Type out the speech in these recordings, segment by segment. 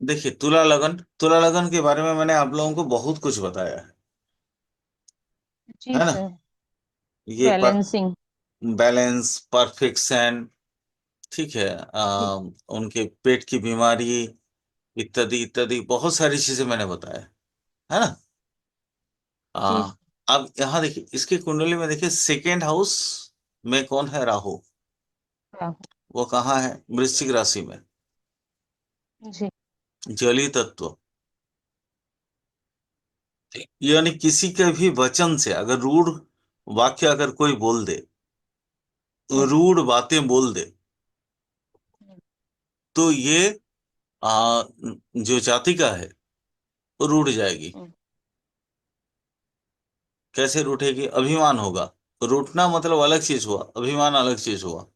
देखिए, तुला लगन के बारे में मैंने आप लोगों को बहुत कुछ बताया जी है ना। सर। ये बैलेंसिंग। बैलेंस, परफेक्शन, ठीक है, जी। उनके पेट की बीमारी, इत्यादि इत्यादि बहुत सारी चीजें मैंने बताया है ना। जी आ, अब यहाँ देखिए, इसकी कुंडली में देखिए, सेकेंड हाउस में कौन है? राहु। सर। वो कहाँ है? वृश्चिक राशि में। जी। जलीय तत्व, यानी किसी के भी वचन से अगर रूढ़ वाक्य अगर कोई बोल दे, हम्म। रूढ़ बातें बोल दे, हम्म। तो ये आ, जो जातिका है वो रूठ जाएगी। हम्म। कैसे रूठेगी? अभिमान होगा। रूठना मतलब अलग चीज हुआ, अभिमान अलग चीज हुआ।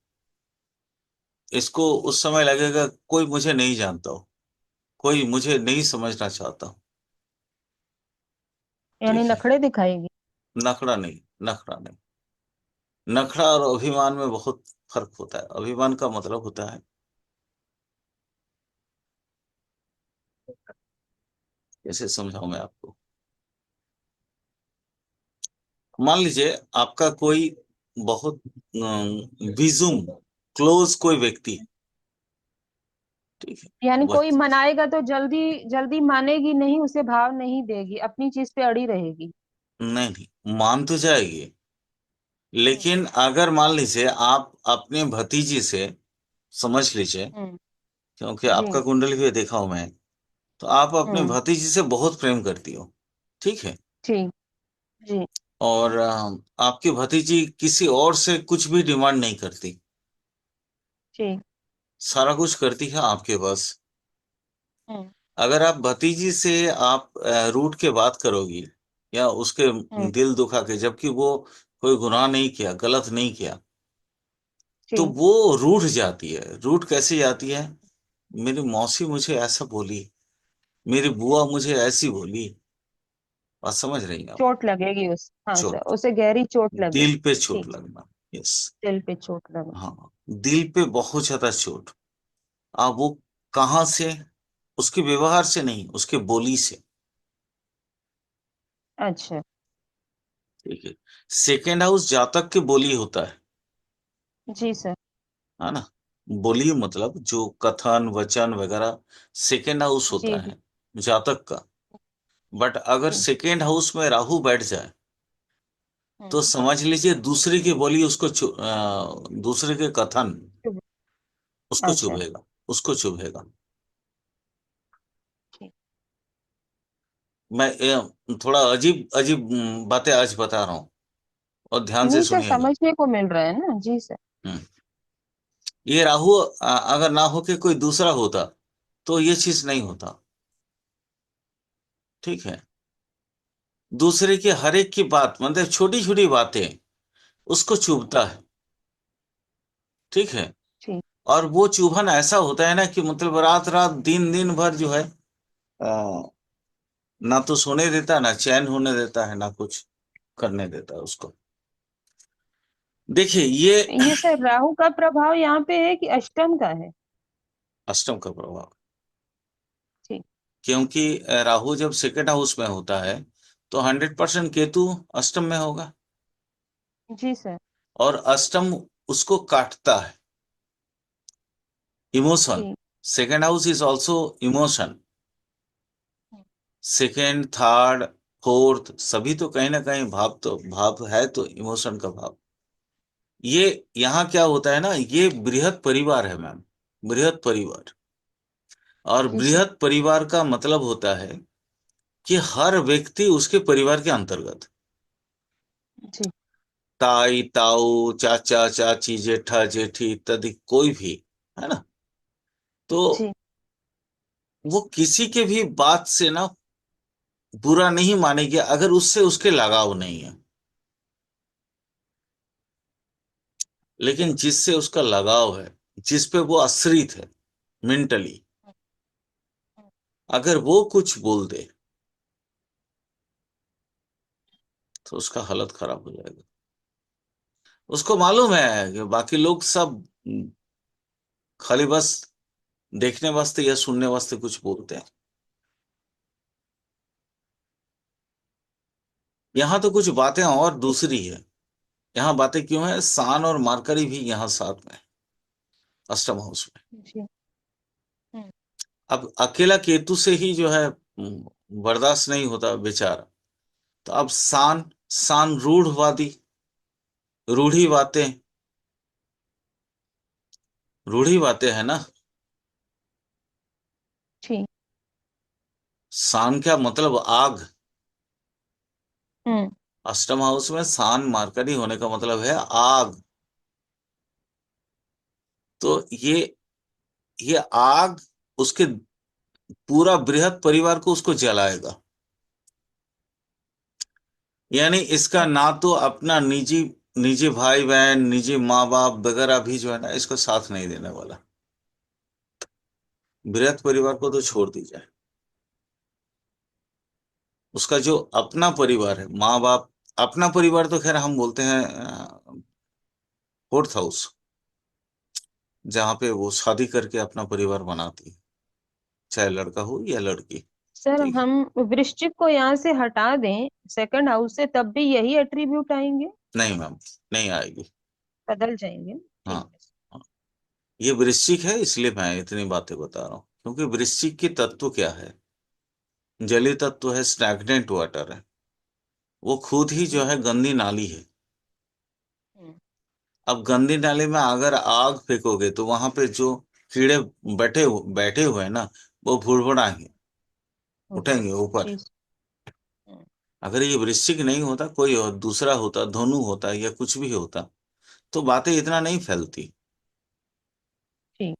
इसको उस समय लगेगा कोई मुझे नहीं जानता हो, कोई मुझे नहीं समझना चाहता। यानी ठीक है, नखड़े दिखाएगी। नखरा नहीं, नखरा नहीं। नखरा और अभिमान में बहुत फर्क होता है। अभिमान का मतलब होता है, कैसे समझाऊं मैं आपको। मान लीजिए आपका कोई बहुत विजुम क्लोज कोई व्यक्ति, ठीक है, यानी वह कोई मनाएगा तो जल्दी जल्दी मानेगी नहीं, उसे भाव नहीं देगी, अपनी चीज पे अड़ी रहेगी। नहीं नहीं, मान तो जाएगी, हम्म। लेकिन अगर मान लीजिए आप अपने भतीजी से, समझ लीजिए, हम्म। क्योंकि जी। आपका कुंडली भी देखा हूं मैं, तो आप अपने हम्म। भतीजी से बहुत प्रेम करती हो, ठीक है। ठीक। जी। और आपकी भतीजी किसी और से कुछ भी डिमांड नहीं करती, ठीक। सारा कुछ करती है आपके बस। हम्म। अगर आप भतीजी से आप रूठ के बात करोगी, या उसके हम्म। दिल दुखा के, जबकि वो कोई गुनाह नहीं किया, गलत नहीं किया, तो ठीक। वो रूठ जाती है। रूठ कैसे जाती है? मेरी मौसी मुझे ऐसा बोली, मेरी बुआ मुझे ऐसी बोली। बात समझ रही हैं आप? चोट लगेगी उस, हाँ सर, चोट, उसे गहरी चोट लगेगी। दिल पे चोट ठीक। लगना। यस। दिल पे चोट लगेगी। हाँ, दिल पे बहुत ज्यादा चोट। अब वो कहाँ से? उसके व्यवहार से नहीं, उसके बोली से। अच्छा। ठीक है। सेकेंड हाउस जातक के बोली होता जी सर। है ना। बोली मतलब जो कथन वचन वगैरह, सेकेंड हाउस जी होता जी। है जातक का। बट अगर जी। सेकेंड हाउस में राहु बैठ जाए, तो हम्म। समझ लीजिए दूसरे की बोली उसको दूसरे के कथन शुभ। उसको अच्छा। चुभेगा, उसको चुभेगा। ठीक। मैं थोड़ा अजीब अजीब बातें आज बता रहा हूँ, और ध्यान से नहीं सर, सुनिएगा। समझने को मिल रहा है ना, जी सर। हम्म। ये राहु अगर ना होके कोई दूसरा होता, तो ये चीज नहीं होता, ठीक है। दूसरे की हर एक की बात, मतलब छोटी छोटी बातें उसको चुभता है, ठीक है। ठीक। और वो चुभन ऐसा होता है ना कि मतलब रात रात दिन दिन भर जो है, आ, ना तो सोने देता, ना चैन होने देता है, ना कुछ करने देता है उसको। देखिए ये ये सर राहु का प्रभाव यहाँ पे है कि अष्टम का है? अष्टम का प्रभाव, ठीक। क्योंकि राहु जब सेकेंड हाउस में होता है, तो 100% केतु अष्टम में होगा, जी सर। और अष्टम उसको काटता है। इमोशन, ठीक। Second house is also emotion. Second, third, fourth सभी तो कहीं ना कहीं भाव, तो भाव है तो इमोशन का भाव। ये यहाँ क्या होता है ना, ये बृहद परिवार है मैम, बृहद परिवार। और जी सर। बृहद परिवार का मतलब होता है कि हर व्यक्ति उसके परिवार के अंतर्गत। जी। ताई ताऊ, चाचा चाची, जेठा जेठी इत्यादि कोई भी, है ना। तो जी। वो किसी के भी बात से ना बुरा नहीं मानेगी, अगर उससे उसके लगाव नहीं है। लेकिन जिससे उसका लगाव है, जिस पे वो आश्रित है मेंटली, अगर वो कुछ बोल दे, तो उसका हालत खराब हो जाएगा। उसको मालूम है कि बाकी लोग सब खाली बस देखने वास्ते या सुनने वास्ते कुछ बोलते हैं। यहाँ तो कुछ बातें और दूसरी है। यहाँ बातें क्यों है, सान और मार्करी भी यहाँ साथ में है, अष्टम हाउस में। जी। हम्म। अब अकेला केतु से ही जो है बर्दाश्त नहीं होता बेचारा। तो अब सान, सान रूढ़वादी, रूढ़ी बातें, रूढ़ी बातें है ना। जी। सान क्या मतलब, आग। हम्म। अष्टम हाउस में सान मार्करी होने का मतलब है आग। तो ये आग उसके पूरा बृहद परिवार को उसको जलाएगा। यानी इसका ना तो अपना निजी, निजी भाई बहन, निजी माँ बाप वगैरह भी जो है ना इसको साथ नहीं देने वाला। बृहद परिवार को तो छोड़ दीजिए, उसका जो अपना परिवार है, माँ बाप, अपना परिवार तो खैर हम बोलते हैं फोर्थ हाउस, जहाँ पे वो शादी करके अपना परिवार बनाती है, चाहे लड़का हो या लड़की। सर ठीक है। हम वृश्चिक को यहाँ से हटा दें सेकंड हाउस से, तब भी यही एट्रीब्यूट आएंगे? नहीं मैम, नहीं आएगी। बदल जाएंगे? हाँ, ठीक है। हाँ। ये वृश्चिक है इसलिए मैं इतनी बातें बता रहा हूँ, क्योंकि वृश्चिक की तत्व क्या है, जलीय तत्व है, स्टैग्नेंट वाटर है, वो खुद ही हम्म। जो है गंदी नाली है। हम्म। अब गंदी नाली में अगर आग फेंकोगे तो वहां पे जो कीड़े बैठे हुए हैं ना, वो भुड़भुड़ाएंगे, हम्म। उठेंगे ऊपर। जी। हम्म। अगर ये वृश्चिक नहीं होता, कोई और दूसरा होता, धनु होता या कुछ भी होता, तो बातें इतना नहीं फैलती। ठीक।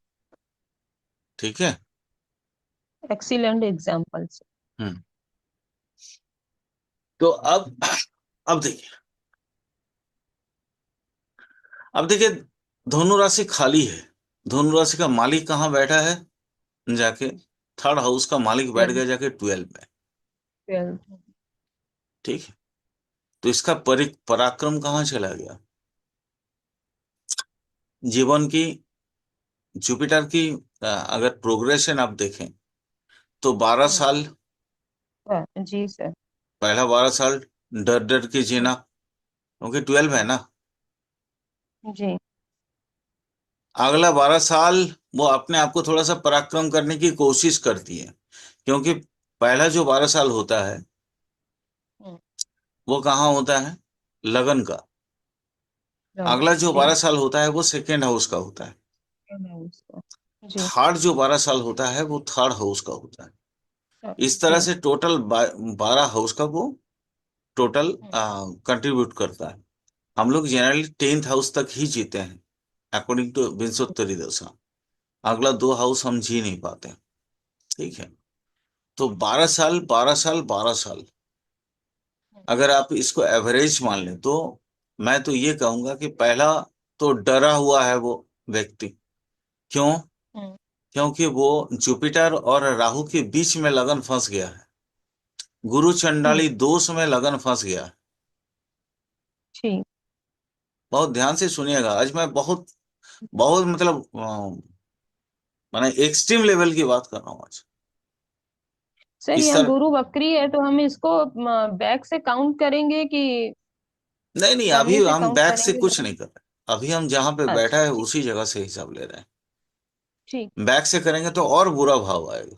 ठीक है। Excellent examples. हम्म। तो अब देखिए, अब देखिए, धनु राशि खाली है। धनु राशि का मालिक कहाँ बैठा है, जाके थर्ड हाउस का मालिक बैठ गया जाके 12 में। 12। ठीक है। तो इसका पराक्रम कहाँ चला गया, जीवन की, जुपिटर की अगर प्रोग्रेशन आप देखें तो 12 साल, जी सर। पहला 12 साल डर डर के हम्म। जीना, क्योंकि 12 है हम्म। ना। जी। अगला 12 साल वो अपने आप को थोड़ा सा पराक्रम करने की कोशिश करती है, क्योंकि पहला जो 12 साल होता है हम्म। वो कहाँ होता है, लगन का। अगला जो जी। 12 साल होता है वो सेकेंड हाउस का होता है। जी। थर्ड जो 12 साल होता है वो थर्ड हाउस का होता है। इस तरह जी। से टोटल 12 हाउस का वो टोटल हम्म। कंट्रीब्यूट करता है। हम लोग जनरली 10th हाउस तक ही जीते हैं, अकॉर्डिंग टू विंशोत्तरी दशा। अगला 2 हाउस हम जी नहीं पाते। ठीक है। तो 12 साल, 12 साल, 12 साल, अगर आप इसको एवरेज मान लें तो मैं तो ये कहूंगा कि पहला तो डरा हुआ है वो व्यक्ति। क्यों? हम्म। क्योंकि वो जुपिटर और राहु के बीच में लगन फंस गया है, गुरु हम्म। चंडाली दोष में लगन फंस गया है। ठीक। बहुत ध्यान से सुनिएगा, आज मैं बहुत बहुत मतलब मैंने एक्सट्रीम लेवल की बात कर रहा हूँ आज। सर इस यहाँ तरह, गुरु वक्री है तो हम इसको बैक से काउंट करेंगे कि नहीं नहीं, अभी सामने से हम काउंट बैक से करेंगे कुछ जरा? नहीं कर रहे, अभी हम जहां पे बैठा अच्छा है ठीक। उसी जगह से हिसाब ले रहे ठीक। हैं। बैक से करेंगे तो और बुरा भाव आएगा।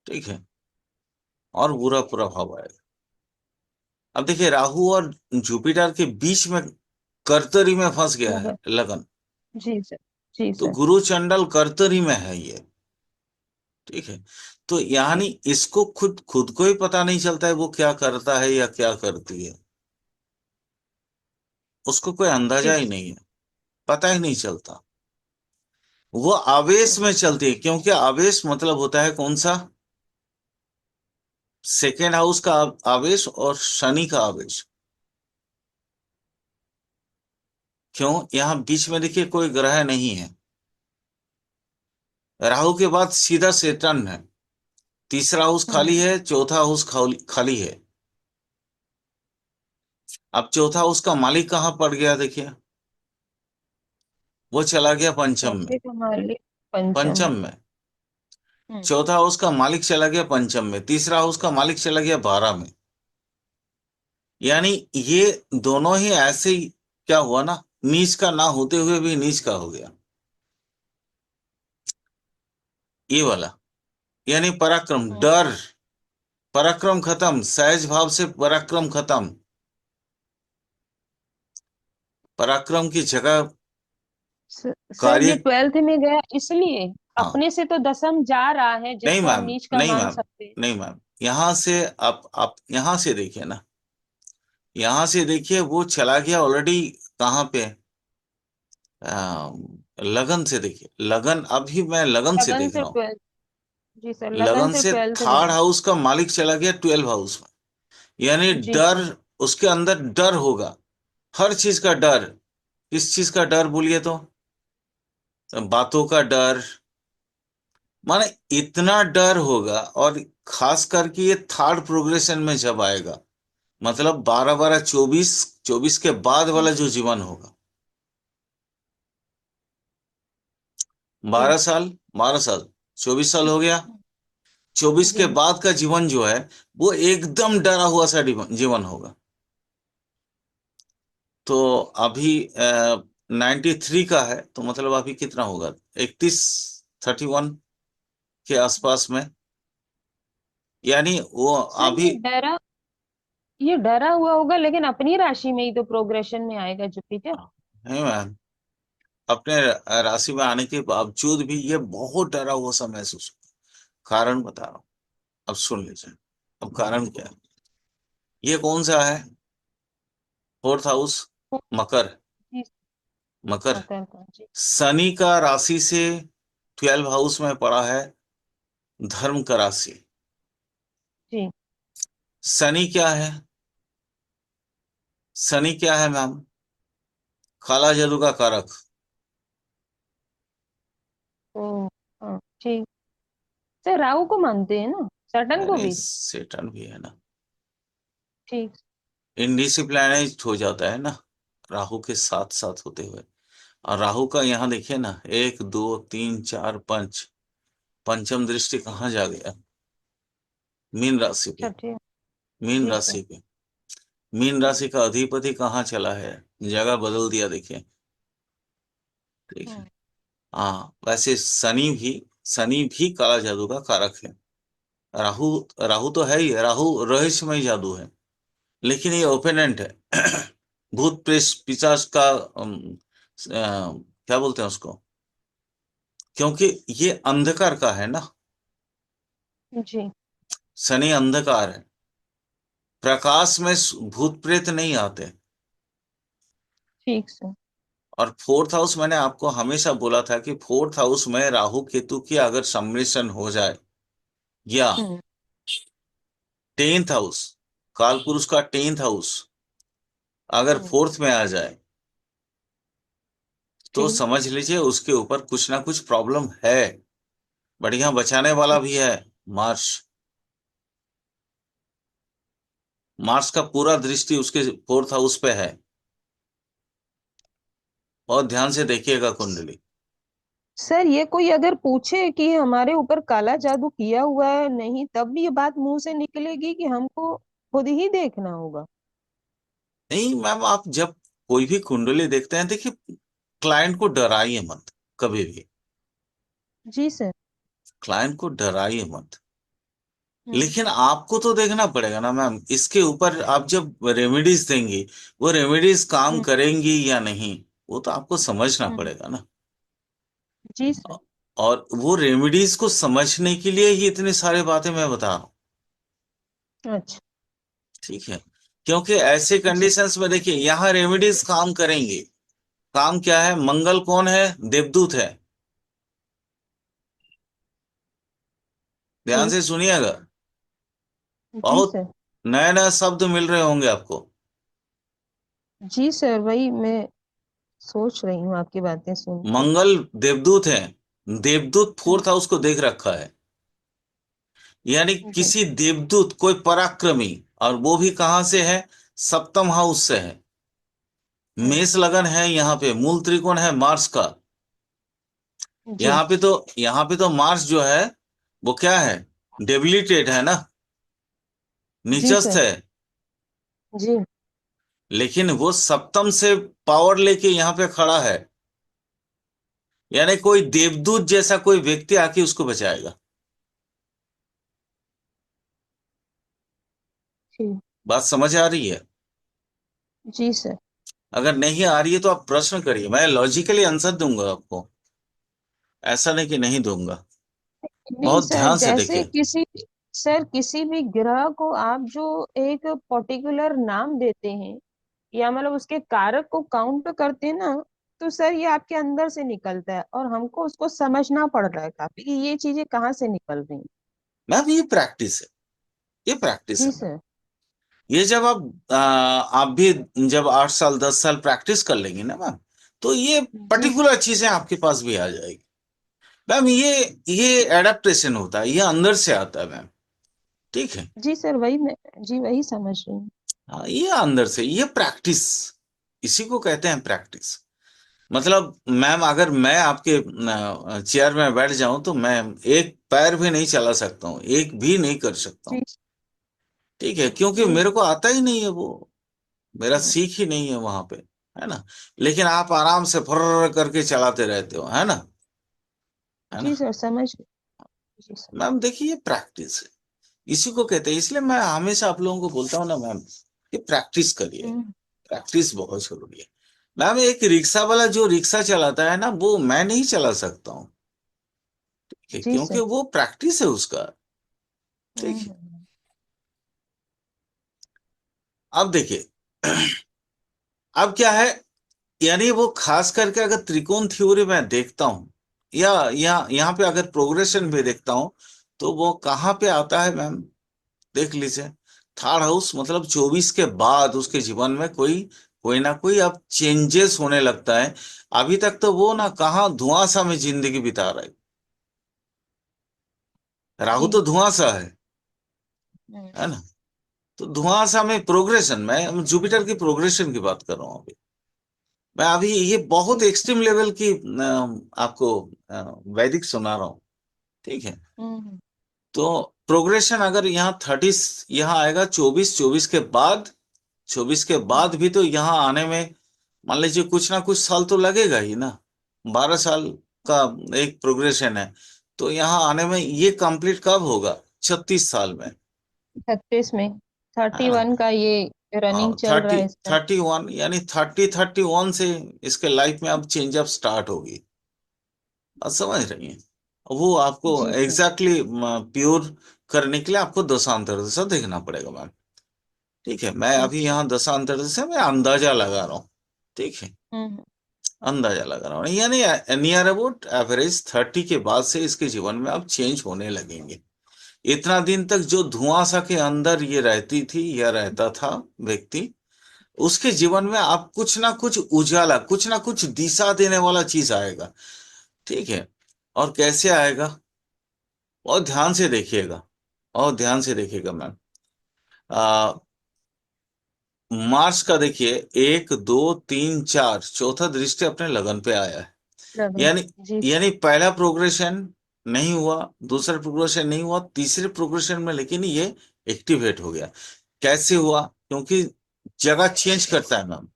ठीक है, और बुरा ठीक। प्रभाव आएगा। अब देखिए, राहु और जुपिटर के बीच में कर्तरी में फंस गया है लगा। लगन। जी सर। जी तो सर। गुरु चंडल कर्तरी में है ये। ठीक है। तो ठीक। यानी इसको खुद खुद को ही पता नहीं चलता है वो क्या करता है या क्या करती है, उसको कोई अंदाजा ठीक ही सर। नहीं है, पता ही नहीं चलता। वो आवेश हम्म। में चलती है, क्योंकि आवेश मतलब होता है कौन सा, सेकेंड हाउस का आवेश और शनि का आवेश। क्यों, यहाँ बीच में देखिए कोई ग्रह नहीं है। राहु के बाद सीधा सेटर्न है, तीसरा हाउस खाली हम्म। है, चौथा हाउस खाली खाली है। अब चौथा हाउस का मालिक कहाँ पड़ गया देखिए, वो चला गया पंचम में। चौथे का मालिक। पंचम पंचम में। में। हम्म। चौथा हाउस का मालिक चला गया पंचम में, तीसरा हाउस का मालिक चला गया 12 में। यानी ये दोनों ही ऐसे ही, क्या हुआ ना, नीच का ना होते हुए भी नीच का हो गया, ये वाला। यानी पराक्रम, हम्म। डर, पराक्रम खत्म, सहज भाव से पराक्रम खत्म, पराक्रम की जगह सर ये कार्य। 12th में गया इसलिए, हाँ। अपने से तो दसम जा रहा है नहीं जिसको हम मैम, नीच का नहीं मान मैम, सकते हैं। नहीं मैम, यहां से आप यहां से देखिए ना, यहां से देखिए वो चला गया ऑलरेडी कहाँ पे, लगन से देखिए, लगन, अभी मैं लगन से लगन देख से रहा हूँ। 12th। जी सर, लगन लगन से से 12th थर्ड गया। हाउस का मालिक चला गया 12 हाउस में। यानी जी डर, सर। उसके अंदर डर होगा, हर चीज का डर। किस चीज का डर बोलिए तो, बातों का डर, माने इतना डर होगा। और खास करके ये थर्ड प्रोग्रेशन में जब आएगा, मतलब 12 12 24, 24 के बाद हम्म। वाला जो जीवन होगा, जी। 12 साल, 12 साल, 24 साल हो गया। 24 के जी बाद का जीवन जो है, वो एकदम डरा हुआ सा जीवन होगा। तो अभी 93 का है, तो मतलब अभी कितना होगा, 31, 31 के आसपास में। यानी वो सर अभी, ये डरा हुआ होगा लेकिन अपनी राशि में ही तो प्रोग्रेशन में आएगा जुपिटर। है मैम, अपने राशि में आने के बावजूद भी ये बहुत डरा हुआ सा महसूस होगा। कारण बता रहा हूं, अब सुन लीजिए। अब कारण क्या है, ये कौन सा है, फोर्थ हाउस, मकर। जी। मकर, मकर का जी। शनि का राशि से 12 हाउस में पड़ा है, धर्म का राशि। जी। शनि क्या है, शनि क्या है मैम, काला जादू का कारक। ओ। हाँ ठीक। सर राहु को मानते हैं ना, सैटर्न को यानी भी। सेटन भी है ना, ठीक। इनडिसिप्लिनाइज्ड हो जाता है ना, राहु के साथ साथ होते हुए। और राहु का यहाँ देखिए ना, 1 2 3 4 5, पंचम दृष्टि कहाँ जा गया, मीन राशि पे, अच्छा ठीक। मीन जी सर। राशि पे। मीन राशि का अधिपति कहाँ चला है, जगह बदल दिया देखिए। ठीक है। हम्म। हाँ, वैसे शनि भी काला जादू का कारक है। राहु, राहु तो है ही, राहु रहस्यमय जादू है, लेकिन ये ओपेनेंट है। भूत प्रेत पिशाच का क्या बोलते हैं उसको, क्योंकि ये अंधकार का है ना, जी। शनि अंधकार है, प्रकाश में भूत प्रेत नहीं आते। ठीक सर। और फोर्थ हाउस, मैंने आपको हमेशा बोला था कि फोर्थ हाउस में राहु केतु की अगर सम्मिश्रण हो जाए, या हम्म। 10th हाउस, काल पुरुष का 10th हाउस अगर हम्म। फोर्थ में आ जाए, तो ठीक। समझ लीजिए उसके ऊपर कुछ ना कुछ प्रॉब्लम है। बढ़िया बचाने वाला भी है, मार्स। मार्स का पूरा दृष्टि उसके फोर्थ हाउस पे है। और ध्यान से देखिएगा कुंडली। सर ये कोई अगर पूछे कि हमारे ऊपर काला जादू किया हुआ है नहीं, तब भी ये बात मुंह से निकलेगी कि हमको खुद ही देखना होगा। नहीं मैम, आप जब कोई भी कुंडली देखते हैं, देखिए, क्लाइंट को डराइए मत कभी भी, जी सर। क्लाइंट को डराइए मत। हम्म। लेकिन आपको तो देखना पड़ेगा ना मैम, इसके ऊपर आप जब रेमेडीज देंगी, वो रेमेडीज काम हम्म। करेंगी या नहीं, वो तो आपको समझना हम्म। पड़ेगा ना। जी सर। और वो रेमेडीज को समझने के लिए ही इतनी सारी बातें मैं बता रहा हूँ। अच्छा। ठीक है, क्योंकि ऐसे जी। कंडीशंस में देखिए, यहाँ रेमेडीज काम करेंगे। काम क्या है, मंगल कौन है, देवदूत है। ध्यान ठीक। से सुनिएगा, जी बहुत सर। नए नए शब्द मिल रहे होंगे आपको। जी सर, वही मैं सोच रही हूँ आपकी बातें सुन के। मंगल देवदूत है, देवदूत हम्म। फोर्थ हाउस को देख रखा है। यानी जी। किसी देवदूत, कोई पराक्रमी, और वो भी कहां से है, सप्तम हाउस से है। हम्म। मेष लगन है, यहाँ पे मूल त्रिकोण है मार्स का। जी। यहाँ पे तो मार्स जो है वो क्या है, डेबिलिटेट है ना, जी नीचस्थ सर। है। जी। लेकिन वो सप्तम से पावर लेके यहाँ पे खड़ा है, यानी कोई देवदूत जैसा कोई व्यक्ति आके उसको बचाएगा। जी। बात समझ आ रही है? जी सर। अगर नहीं आ रही है तो आप प्रश्न करिए, मैं लॉजिकली आंसर दूंगा आपको, ऐसा नहीं कि नहीं दूंगा। नहीं बहुत सर, ध्यान से जैसे देखिए। किसी, सर किसी भी ग्रह को आप जो एक पर्टिकुलर नाम देते हैं, या मतलब उसके कारक को काउंट करते हैं ना, तो सर ये आपके अंदर से निकलता है और हमको उसको समझना पड़ रहा है काफी कि ये चीजें कहाँ से निकल रही हैं। मैम ये प्रैक्टिस है, ये प्रैक्टिस जी है मैम। सर। ये जब आप भी जब 8 साल 10 साल प्रैक्टिस कर लेंगे ना मैम, तो ये जी। पर्टिकुलर चीजें आपके पास भी आ जाएगी। मैम ये एडेप्टेशन होता है, ये अंदर से आता है मैम। ठीक है। जी सर, वही मैं, जी वही समझ रही हूँ। हाँ, ये अंदर से, ये प्रैक्टिस, इसी को कहते हैं प्रैक्टिस। मतलब मैम अगर मैं आपके चेयर में बैठ जाऊं तो मैं एक पैर भी नहीं चला सकता हूँ, एक भी नहीं कर सकता जी। हूँ। ठीक है, क्योंकि जी। मेरे को आता ही नहीं है वो, मेरा हम्म, सीख ही नहीं है वहां पे, है ना। लेकिन आप आराम से फर्र करके चलाते रहते हो, है ना, है ना। जी सर समझ गई। जी सर। मैम देखिए ये प्रैक्टिस है, इसी को कहते हैं। इसलिए मैं हमेशा आप लोगों को बोलता हूँ ना मैम, कि प्रैक्टिस करिए, हम्म, प्रैक्टिस बहुत जरूरी है। मैम एक रिक्शा वाला जो रिक्शा चलाता है ना, वो मैं नहीं चला सकता हूँ, ठीक है, जी क्योंकि सर। वो प्रैक्टिस है उसका। ठीक है। हम्म। अब देखिए अब क्या है, यानी वो खास करके अगर त्रिकोण थ्योरी में देखता हूँ, या यहाँ पे अगर प्रोग्रेशन भी देखता हूँ, तो वो कहाँ पे आता है मैम, देख लीजिए। थर्ड हाउस मतलब 24 के बाद उसके जीवन में कोई कोई ना कोई अब चेंजेस होने लगता है। अभी तक तो वो ना कहाँ धुआंसा में जिंदगी बिता रहा है, राहु जी। तो धुआंसा हम्म, है ना। तो धुआंसा में प्रोग्रेशन, मैं जुपिटर की प्रोग्रेशन की बात कर रहा हूँ अभी। मैं अभी ये बहुत जी। एक्सट्रीम लेवल की आपको वैदिक सुना रहा हूँ। ठीक है। हम्म। तो प्रोग्रेशन अगर यहाँ 30, यहाँ आएगा 24, 24 के बाद, 24 के बाद हम्म, भी तो यहाँ आने में मान लीजिए कुछ ना कुछ साल तो लगेगा ही ना। 12 साल का एक प्रोग्रेशन है, तो यहाँ आने में ये कंप्लीट कब होगा, 36 साल में, 36 में, है थर्टी ना। वन का ये रनिंग हाँ चल रहा 30, है इसका। 31 यानी 31 से इसके लाइफ में अब चेंज अप स्टार्ट होगी। आप समझ रही हैं। वो आपको जी सर। एग्जैक्टली प्योर करने के लिए आपको दशांतर दशा देखना पड़ेगा मैम। ठीक है, मैं अभी अच्छा। यहाँ दशांतर दशा में अंदाजा लगा रहा हूँ। ठीक है, हम्म। अंदाजा लगा रहा हूँ, यानी नियर अबाउट एवरेज 30 के बाद से इसके जीवन में अब चेंज होने लगेंगे। इतना दिन तक जो धुआंसा के अंदर ये रहती थी या रहता था व्यक्ति, उसके जीवन में अब कुछ ना कुछ उजाला, कुछ ना कुछ दिशा देने वाला चीज आएगा। ठीक है। और कैसे आएगा, और ध्यान से देखिएगा, और ध्यान से देखिएगा मैम। आ, मार्स का देखिए, 1 2 3 4 चौथा दृष्टि अपने लगन पे आया है। लगन। यानी जी सर। यानी पहला प्रोग्रेशन नहीं हुआ, दूसरा प्रोग्रेशन नहीं हुआ, तीसरे प्रोग्रेशन में लेकिन ये एक्टिवेट हो गया। कैसे हुआ, क्योंकि जगह चेंज करता है मैम।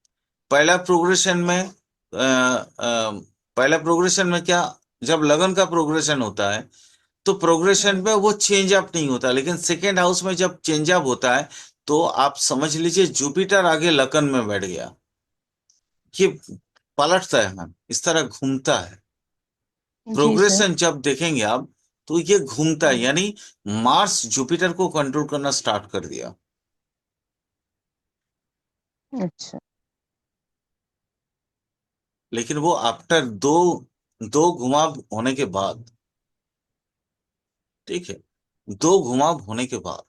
पहला प्रोग्रेशन में पहला प्रोग्रेशन में क्या, जब लगन का प्रोग्रेशन होता है तो प्रोग्रेशन हम्म। में वो चेंज अप नहीं होता, लेकिन सेकेंड हाउस में जब चेंज अप होता है, तो आप समझ लीजिए जुपिटर आगे लगन में बैठ गया। ये पलटता है मैम, इस तरह घूमता है। जी सर। प्रोग्रेशन जब देखेंगे आप, तो ये घूमता है, हम्म, यानी मार्स जुपिटर को कंट्रोल करना स्टार्ट कर दिया। अच्छा। लेकिन वो आफ्टर दो दो घुमाव होने के बाद, ठीक है, दो घुमाव होने के बाद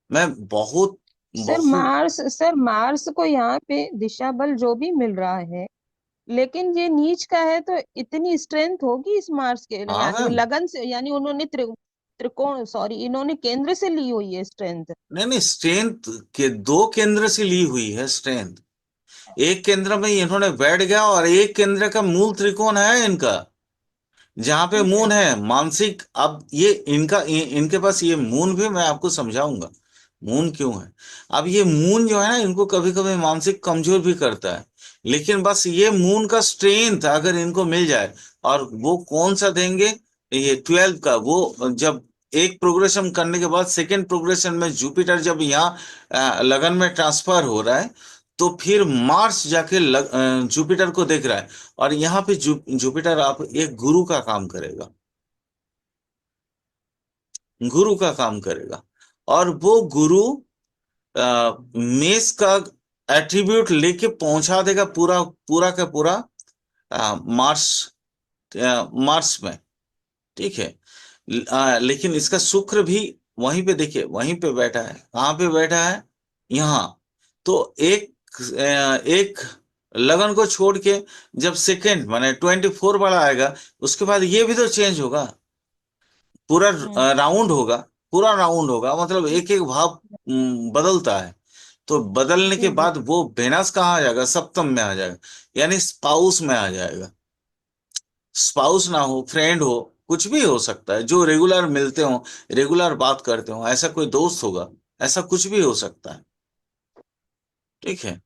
मैं बहुत बहुत सर मार्स को यहाँ पे दिशा बल जो भी मिल रहा है, लेकिन ये नीच का है तो इतनी स्ट्रेंथ होगी इस मार्स के, हाँ यानी मैम। लगन से, यानी उन्होंने त्रिकोण, सॉरी, इन्होंने केंद्र से ली हुई है स्ट्रेंथ। नहीं नहीं, स्ट्रेंथ के दो केंद्र से ली हुई है स्ट्रेंथ। एक केंद्र में इन्होंने बैठ गया, और एक केंद्र का मूल त्रिकोण है इनका, जहां पे जी मून सर। है मानसिक, अब ये इनके पास ये मून भी मैं आपको समझाऊंगा मून क्यों है। अब ये मून जो है ना, इनको कभी कभी मानसिक कमजोर भी करता है। लेकिन बस ये मून का स्ट्रेंथ अगर इनको मिल जाए, और वो कौन सा देंगे, ये 12 का, वो जब एक प्रोग्रेशन करने के बाद सेकेंड प्रोग्रेशन में जुपिटर जब यहाँ लगन में ट्रांसफर हो रहा है, तो फिर मार्स जाके जुपिटर को देख रहा है। और यहाँ पे जुपिटर आप एक गुरु का काम करेगा, गुरु का काम करेगा। और वो गुरु मेष का एट्रीब्यूट लेके पहुंचा देगा पूरा पूरा का पूरा मार्स, मार्स में। ठीक है। लेकिन इसका शुक्र भी वहीं पे, देखिए वहीं पे बैठा है, कहाँ पे बैठा है, यहाँ। तो एक लगन को छोड़ के जब सेकेंड माने 24 वाला आएगा, उसके बाद ये भी तो चेंज होगा, पूरा हम्म। राउंड होगा, पूरा राउंड होगा, मतलब जी एक एक भाव बदलता है। तो बदलने के जी जी। बाद वो वेनस कहाँ आ जाएगा, सप्तम में आ जाएगा, यानी स्पाउस में आ जाएगा। स्पाउस ना हो, फ्रेंड हो, कुछ भी हो सकता है, जो रेगुलर मिलते हो, रेगुलर बात करते हो, ऐसा कोई दोस्त होगा, ऐसा कुछ भी हो सकता है। ठीक है।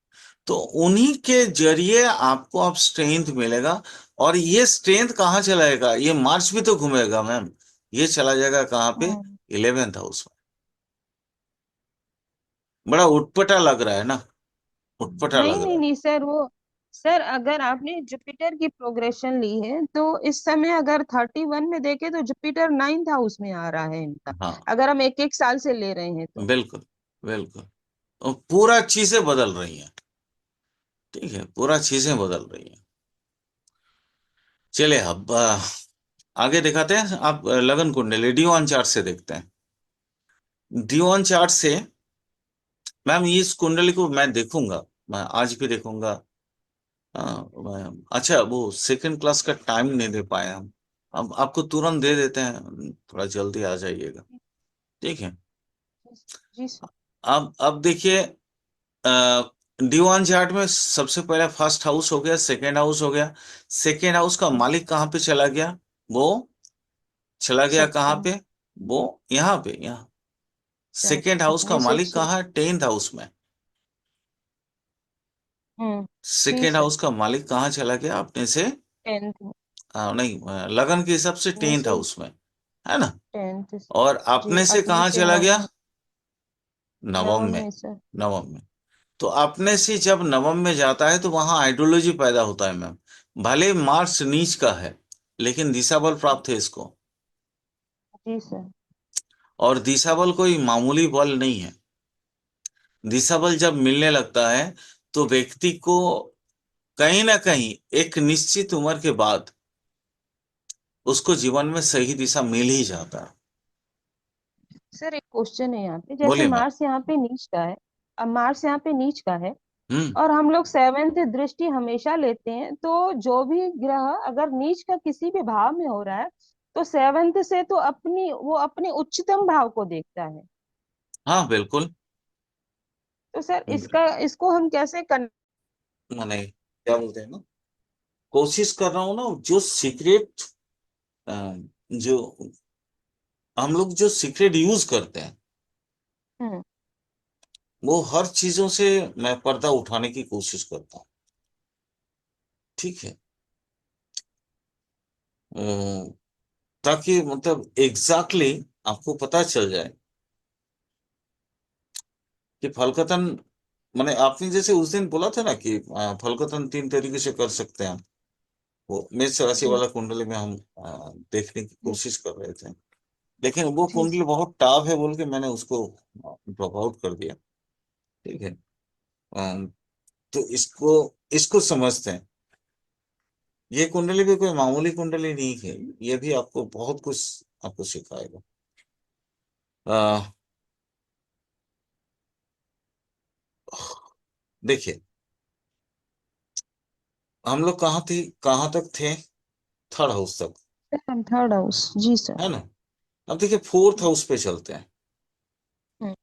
तो उन्हीं के जरिए आपको अब स्ट्रेंथ मिलेगा। और ये स्ट्रेंथ कहाँ चलाएगा, ये मार्स भी तो घूमेगा मैम, ये चला जाएगा कहाँ पे, हम्म। 11th हाउस में। बड़ा उटपटा लग रहा है ना, उटपटा नहीं लग रहा नहीं है। नहीं सर, वो सर अगर आपने जुपिटर की प्रोग्रेशन ली है तो इस समय अगर 31 में देखे तो जुपिटर 9th हाउस में आ रहा है इनका। हाँ अगर हम एक एक साल से ले रहे हैं तो। बिल्कुल, बिल्कुल। और पूरा चीजें बदल रही हैं। ठीक है, पूरा चीजें बदल रही हैं। चलिए अब आगे दिखाते हैं। आप लगन कुंडली डी1 चार्ट से देखते हैं। डी1 चार्ट से मैम इस कुंडली को मैं देखूंगा, मैं आज भी देखूंगा। अच्छा, वो सेकंड क्लास का टाइम नहीं दे पाए हम, अब आपको तुरंत दे देते हैं, थोड़ा जल्दी आ जाइएगा। ठीक है। जी सर। अब देखिए, डी1 चार्ट में सबसे पहले फर्स्ट हाउस हो गया, सेकंड हाउस हो गया। सेकंड हाउस का मालिक कहाँ पे चला गया, वो चला गया कहाँ सप्तम। पे, वो यहाँ पे, यहाँ। सेकंड हाउस का जी सर मालिक कहाँ है, 10th हाउस में। जी सेकंड सर। हाउस का मालिक कहाँ चला गया अपने से, 10th। नहीं, लगन के हिसाब से जी 10th सर। हाउस में, है ना। 10th। और जी अपने से अपने कहाँ से चला गया, नवम। नवम नवम में। में सर। नवम में। तो अपने से जब नवम में जाता है तो वहां आइडियोलॉजी पैदा होता है मैम। भले मार्स नीच का है, लेकिन दिशा बल प्राप्त है इसको। जी सर। और दिशा बल कोई मामूली बल नहीं है। दिशा बल जब मिलने लगता है, तो व्यक्ति को कहीं ना कहीं एक निश्चित उम्र के बाद उसको जीवन में सही दिशा मिल ही जाता है। सर एक क्वेश्चन है यहाँ पे, जैसे बोलिए मैम। मार्स यहाँ पे नीच का है। अब मार्स यहाँ पे नीच का है हम्म। और हम लोग सेवेंथ दृष्टि हमेशा लेते हैं, तो जो भी ग्रह अगर नीच का किसी भी भाव में हो रहा है तो सेवेंथ से तो वो अपने उच्चतम भाव को देखता है। हाँ बिल्कुल। तो सर इसको हम कैसे माने क्या बोलते हैं ना, कोशिश कर रहा हूँ ना, जो सीक्रेट, जो हम लोग जो सीक्रेट यूज करते हैं, हम्म। वो हर चीजों से मैं पर्दा उठाने की कोशिश करता हूँ। ठीक है। अ, ताकि मतलब एग्जैक्टली आपको पता चल जाए कि फलकथन, मैंने आपने जैसे उस दिन बोला था ना कि फलकथन 3 तरीके से कर सकते हैं हम। वो मेष राशि जी वाला कुंडली में हम देखने की जी कोशिश कर रहे थे, लेकिन वो जी कुंडली बहुत टाफ है बोल के मैंने उसको ड्रॉप आउट कर दिया। ठीक है। अ, तो इसको इसको समझते हैं। ये कुंडली भी कोई मामूली कुंडली नहीं है, ये भी आपको बहुत कुछ आपको सिखाएगा। अ, देखिए, हम लोग कहाँ थे, कहाँ तक थे, थर्ड हाउस तक, सर। थर्ड हाउस जी सर। है ना। अब देखिए फोर्थ हाउस पे चलते हैं। हम्म।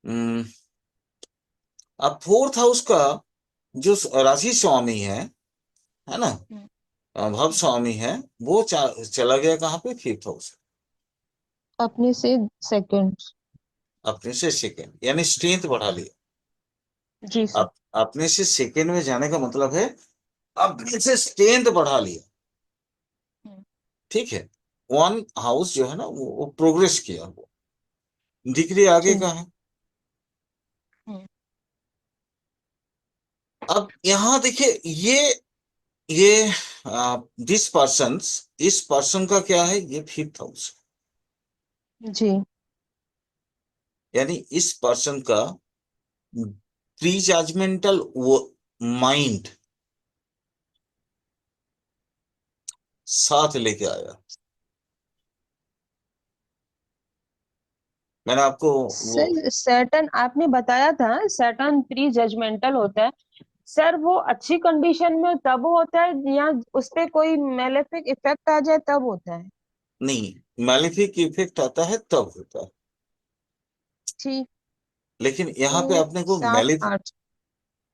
हम्म, अब फोर्थ हाउस का जो राशि स्वामी है ना, भव स्वामी है, वो चला गया कहाँ पे, फिफ्थ हाउस। अपने से सेकंड। अपने से सेकेंड यानी स्ट्रेंथ बढ़ा लिया। जी सर। अपने से सेकेंड में जाने का मतलब है अपने से स्ट्रेंथ बढ़ा लिया। हम्म। ठीक है। वन हाउस जो है ना वो प्रोग्रेस किया, वो डिग्री आगे जी। का है। हम्म। अब यहां देखिए, ये दिस पर्सन, इस पर्सन का क्या है, ये फिफ्थ हाउस, जी। यानी इस पर्सन का प्री जजमेंटल माइंड साथ लेके आया। मैंने आपको वो, सर सैटर्न आपने बताया था, सैटर्न प्री जजमेंटल होता है। सर वो अच्छी कंडीशन में तब होता है या उस पे कोई मेलेफिक इफेक्ट आ जाए तब होता है? नहीं, मैलिफिक इफेक्ट आता है तब होता है। ठीक। लेकिन यहाँ पे 6 अपने को 7 8।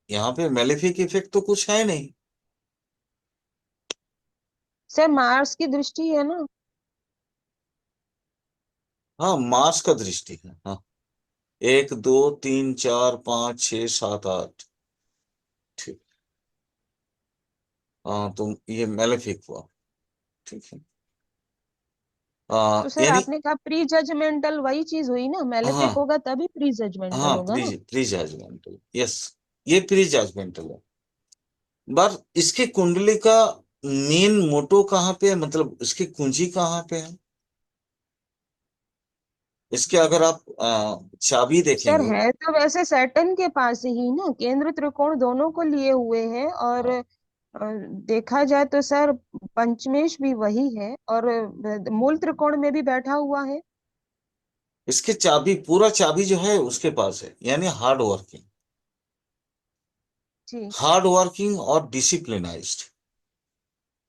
यहाँ पे मैलिफिक इफेक्ट तो कुछ है नहीं। सर मार्स की दृष्टि है ना? हाँ, मार्स का दृष्टि है, हाँ। एक दो तीन चार पाँच छः सात आठ, ठीक। हाँ, तो ये मैलेफिक हुआ। ठीक है। तो सर यानी, आपने कहा प्री जजमेंटल वही चीज हुई ना, मेलेफिक हाँ होगा तभी प्री जजमेंटल हाँ, होगा प्री ना? प्री जजमेंटल, यस, ये प्री जजमेंटल है। पर इसकी कुंडली का मेन मोटो कहाँ पे है, मतलब इसकी कुंजी कहाँ पे है, इसके अगर आप चाबी सर देखेंगे। है तो वैसे सैटर्न के पास ही ना, केंद्र त्रिकोण दोनों को लिए हुए हैं। और हाँ, देखा जाए तो सर पंचमेश भी वही है और मूल त्रिकोण में भी बैठा हुआ है। इसके चाबी, पूरा चाबी जो है उसके पास है, यानी हार्ड वर्किंग, जी। हार्ड वर्किंग और डिसिप्लिनाइज्ड।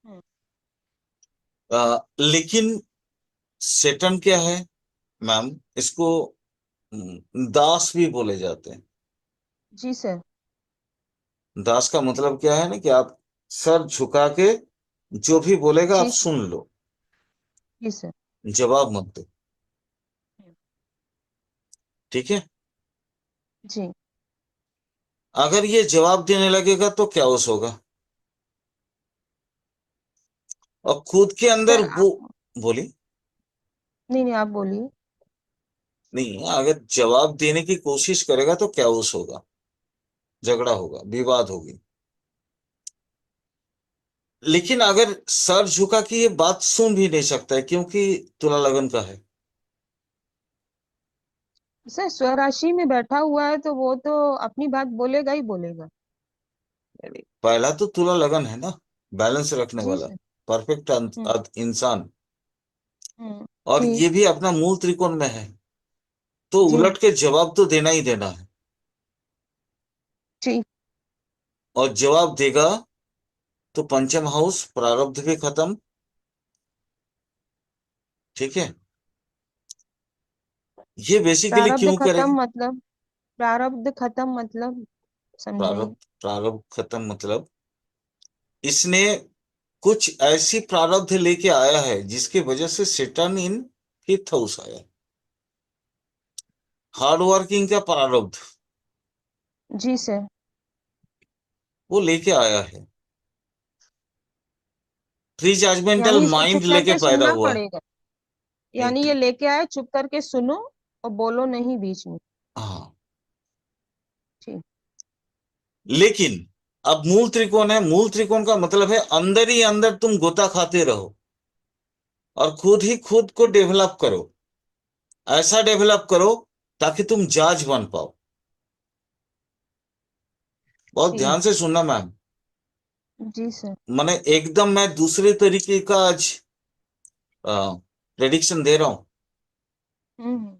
हम्म। लेकिन सेटन क्या है मैम, इसको दास भी बोले जाते हैं। जी सर। दास का मतलब क्या है ना, कि आप सर झुका के जो भी बोलेगा आप जी सर। सुन लो, जी सर। जवाब मत दो। हम्म। ठीक है। जी। अगर ये जवाब देने लगेगा तो क्या होगा, और खुद के अंदर सर वो, बोली, नहीं नहीं, आप बोलिए। नहीं, अगर जवाब देने की कोशिश करेगा तो क्या होगा, झगड़ा होगा, विवाद होगी। लेकिन अगर सर झुका के ये बात सुन भी नहीं सकता है, क्योंकि तुला लगन का है। सर स्वराशि में बैठा हुआ है तो वो तो अपनी बात बोलेगा ही बोलेगा। यानी पहला तो तुला लगन है ना, बैलेंस रखने जी वाला, सर। परफेक्ट हम्म। इंसान। हम्म। और ठीक। ये भी अपना मूल त्रिकोण में है, तो जी। उलट के जवाब तो देना ही देना है। ठीक। और जवाब देगा तो पंचम हाउस प्रारब्ध भी खत्म। ठीक है। ये बेसिकली प्रारब्ध क्यों खत्म करेगा, मतलब? प्रारब्ध खत्म मतलब समझाइए। प्रारब्ध खत्म मतलब इसने कुछ ऐसी प्रारब्ध लेके आया है जिसकी वजह से सेटन इन फिफ्थ हाउस आया। हार्ड वर्किंग का प्रारब्ध जी सर। वो लेके आया है, प्री जजमेंटल यानी इसे चुप माइंड लेके करके पैदा सुनना हुआ। पड़ेगा? नहीं, यानी ये लेके आए, चुप करके सुनो और बोलो नहीं बीच में। हाँ, ठीक। लेकिन अब मूल त्रिकोण है, मूल त्रिकोण का मतलब है अंदर ही अंदर तुम गोता खाते रहो और खुद ही खुद को डेवलप करो, ऐसा डेवलप करो ताकि तुम जज बन पाओ। बहुत ठीक। ध्यान से सुनना मैम। जी सर। मैंने एकदम, मैं दूसरे तरीके का आज प्रेडिक्शन दे रहा हूं। हम्म।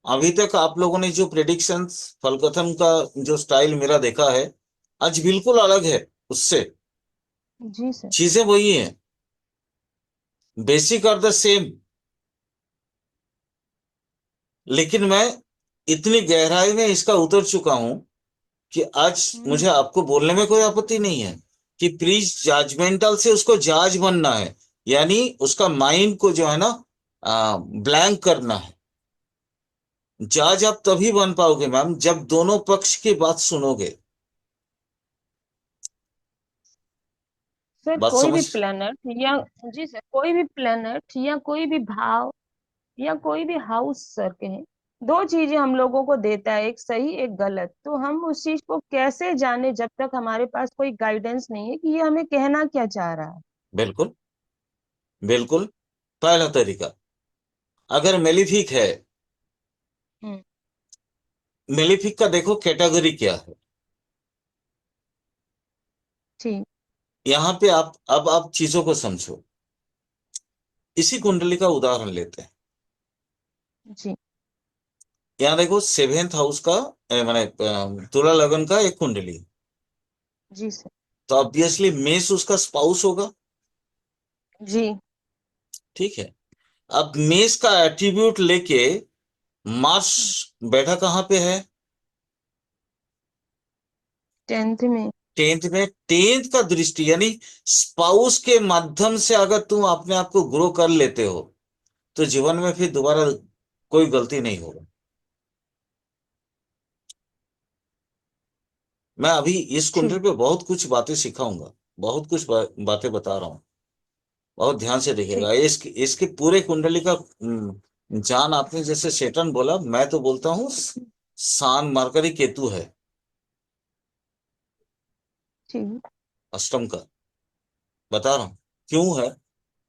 अभी तक आप लोगों ने जो प्रेडिक्शंस, फलकथन का जो स्टाइल मेरा देखा है, आज बिल्कुल अलग है उससे। जी सर। चीजें वही हैं, बेसिक आर द सेम, लेकिन मैं इतनी गहराई में इसका उतर चुका हूं कि आज हम्म। मुझे आपको बोलने में कोई आपत्ति नहीं है। कि प्री जजमेंटल से उसको जज बनना है, यानी उसका माइंड को जो है ना ब्लैंक करना है। जज आप तभी बन पाओगे मैम जब दोनों पक्ष की बात सुनोगे। सर बात कोई भी समझ। प्लेनेट या, जी सर, कोई भी प्लेनेट या कोई भी भाव या कोई भी हाउस सर कहें, दो चीजें हम लोगों को देता है, एक सही एक गलत। तो हम उस चीज को कैसे जाने जब तक हमारे पास कोई गाइडेंस नहीं है कि ये हमें कहना क्या चाह रहा है। बिल्कुल, बिल्कुल। पहला तरीका, अगर मेलिफिक है, हम्म। मेलिफिक का देखो कैटेगरी क्या है। ठीक। यहाँ पे आप अब आप चीजों को समझो। इसी कुंडली का उदाहरण लेते हैं। जी। यहाँ देखो सेवेंथ हाउस का माने तुला लगन का एक कुंडली, जी सर। तो ऑब्वियसली मेष उसका स्पाउस होगा। जी। ठीक है। अब मेष का एट्रीब्यूट लेके मार्स बैठा कहाँ पे है? 10th में। टेंथ में। टेंथ का दृष्टि यानी स्पाउस के माध्यम से अगर तुम अपने आप को ग्रो कर लेते हो तो जीवन में फिर दोबारा कोई गलती नहीं होगा। मैं अभी इस कुंडली ठीक। पे बहुत कुछ बातें सिखाऊंगा, बहुत कुछ बातें बता रहा हूँ। बहुत ध्यान से देखिएगा। ठीक। इसकी पूरे कुंडली का जान, आपने जैसे सेटन बोला, मैं तो बोलता हूँ सान मरकरी केतु है ठीक। अष्टम का। बता रहा हूँ क्यों है,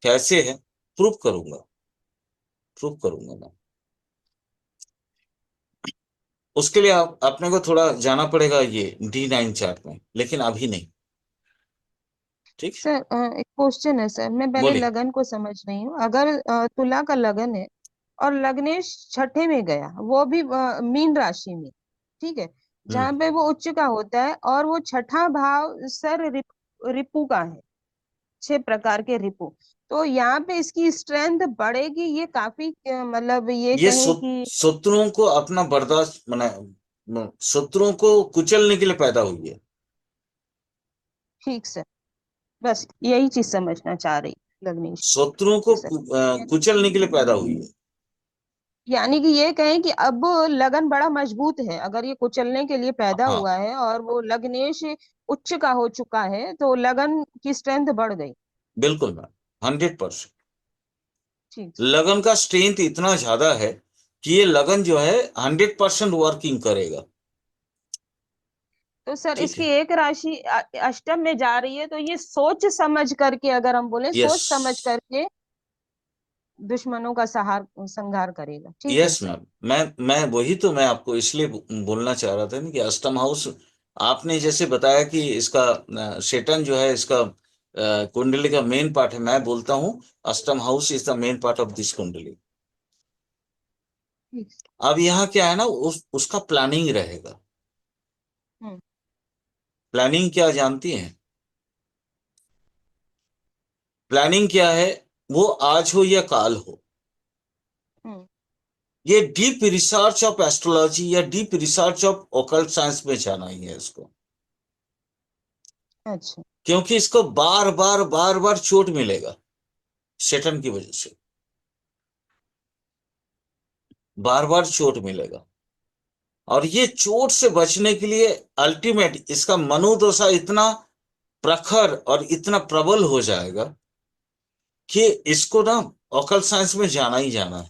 कैसे है, प्रूफ करूंगा, प्रूफ करूंगा मैं। उसके लिए अपने को थोड़ा जाना पड़ेगा ये D9 चार्ट में, लेकिन अभी नहीं। ठीक है। सर एक क्वेश्चन है सर, मैं पहले बोलिए। लगन को समझ रही हूँ। अगर तुला का लगन है और लग्नेश छठे में गया, वो भी मीन राशि में, ठीक है, हम्म। जहाँ पे वो उच्च का होता है, और वो छठा भाव सर रिपु का है, 6 प्रकार के रिपु। तो यहाँ पे इसकी स्ट्रेंथ बढ़ेगी, ये काफी मतलब ये ये कहें कि। शत्रुओं को अपना बर्दाश्त शत्रुओं को कुचलने के लिए पैदा हुई है। ठीक सर, बस यही चीज समझना चाह रही लग्नेश शत्रुओं जी को सर। कुचलने के लिए पैदा हुई है। यानी कि ये कहें कि अब लगन बड़ा मजबूत है, अगर ये कुचलने के लिए पैदा हाँ, हुआ है और वो लग्नेश उच्च का हो चुका है, तो लगन की स्ट्रेंथ बढ़ गई। बिल्कुल मैम, 100%। ठीक। लगन का स्ट्रेंथ इतना ज्यादा है कि ये लगन जो है 100% वर्किंग करेगा। तो सर ठीक इसकी है। एक राशि अष्टम में जा रही है, तो ये सोच समझ करके, अगर हम बोले यस, सोच समझ करके दुश्मनों का संहार करेगा। ठीक है यस सर। मैम। मैं वही तो मैं आपको इसलिए बोलना चाह रहा था ना कि अष्टम हाउस, आपने जैसे बताया कि इसका शेटन जो है इसका कुंडली का मेन पार्ट है, मैं बोलता हूँ अष्टम house is the main part of this कुंडली। ठीक। अब यहाँ क्या है ना, उसका प्लानिंग रहेगा। हम्म। प्लानिंग क्या जानती हैं? प्लानिंग क्या है? वो आज हो या काल हो, हम्म। ये डीप रिसर्च ऑफ एस्ट्रोलॉजी या deep research of occult science में जाना ही है इसको। अच्छा। क्योंकि इसको बार बार बार बार चोट मिलेगा सेटन की वजह से, बार बार चोट मिलेगा। और ये चोट से बचने के लिए अल्टीमेट इसका मनोदशा इतना प्रखर और इतना प्रबल हो जाएगा कि इसको ना ऑकल्ट साइंस में जाना ही जाना है,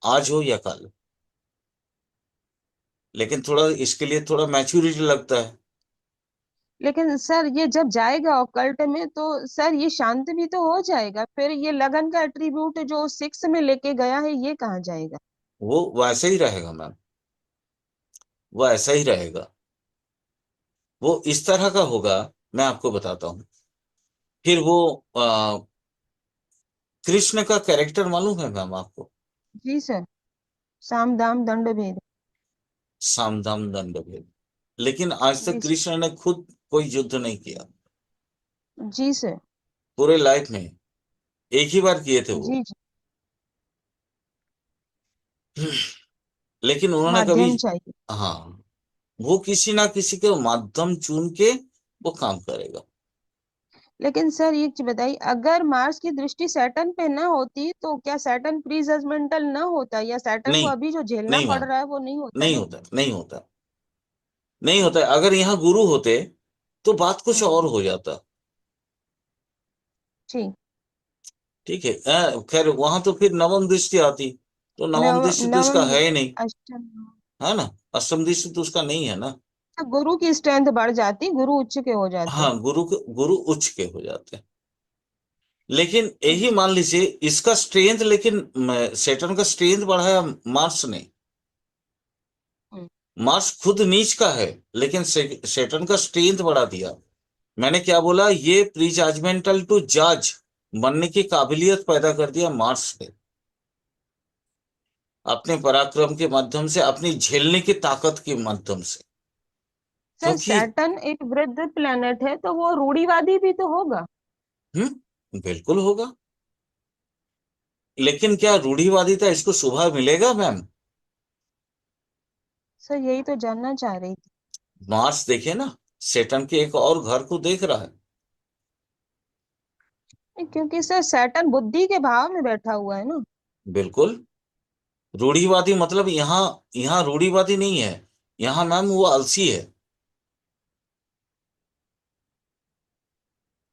आज हो या कल। लेकिन थोड़ा इसके लिए थोड़ा मैच्योरिटी लगता है। लेकिन सर ये जब जाएगा ऑकल्ट में, तो सर ये शांत भी तो हो जाएगा, फिर ये लगन का एट्रीब्यूट जो 6 में लेके गया है, ये कहाँ जाएगा। वो वैसे ही रहेगा मैम, वो ऐसा ही रहेगा। वो इस तरह का होगा, मैं आपको बताता हूँ। फिर वो कृष्ण का कैरेक्टर मालूम है मैम आपको? जी सर। साम दाम दंड भेद। सामधाम दंड भेद। लेकिन आज तक जी सर। कृष्ण ने खुद कोई युद्ध नहीं किया जी सर। पूरे लाइफ में, एक ही बार किए थे वो। जी जी। लेकिन उन्होंने कभी, माध्यम चाहिए। हाँ, वो किसी ना किसी के माध्यम चुन के वो काम करेगा। लेकिन सर ये चीज बताइए, अगर मार्स की दृष्टि सैटर्न पे ना होती तो क्या सैटर्न प्री जजमेंटल ना होता, या सैटर्न को नहीं, अभी जो झेलना नहीं पड़ मैम, रहा है वो नहीं होता नहीं ना? होता, नहीं होता, नहीं होता। अगर यहाँ गुरु होते तो बात कुछ हम्म। और हो जाता। ठीक। ठीक है, खैर वहां तो फिर नवम दृष्टि आती, तो नवम दृष्टि तो इसका नवम है ही नहीं, अष्टम। है ना। अष्टम दृष्टि तो उसका नहीं है ना। तो गुरु की स्ट्रेंथ बढ़ जाती, गुरु उच्च के हो जाते। हाँ, गुरु उच्च के हो जाते हैं। लेकिन यही अच्छा। मान लीजिए इसका स्ट्रेंथ, लेकिन सेटर्न का स्ट्रेंथ बढ़ाया मार्स ने। हम्म। मार्स खुद नीच का है, लेकिन सेटर्न का स्ट्रेंथ बढ़ा दिया। मैंने क्या बोला, ये प्री जजमेंटल टू जज बनने की काबिलियत पैदा कर दिया मार्स ने, अपने पराक्रम के माध्यम से, अपनी झेलने की ताकत के माध्यम से। सर क्योंकि सैटर्न एक वृद्ध प्लेनेट है तो वो रूढ़िवादी भी तो होगा। बिल्कुल होगा। लेकिन क्या रूढ़िवादिता इसको शोभा मिलेगा मैम? सर यही तो जानना चाह रही थी। मार्स देखे ना, सेटन के एक और घर को देख रहा है। क्योंकि सर सैटर्न बुद्धि के भाव में बैठा हुआ है ना। बिल्कुल। रूढ़िवादी मतलब यहाँ, यहाँ रूढ़िवादी नहीं है, यहाँ मैम वो आलसी है।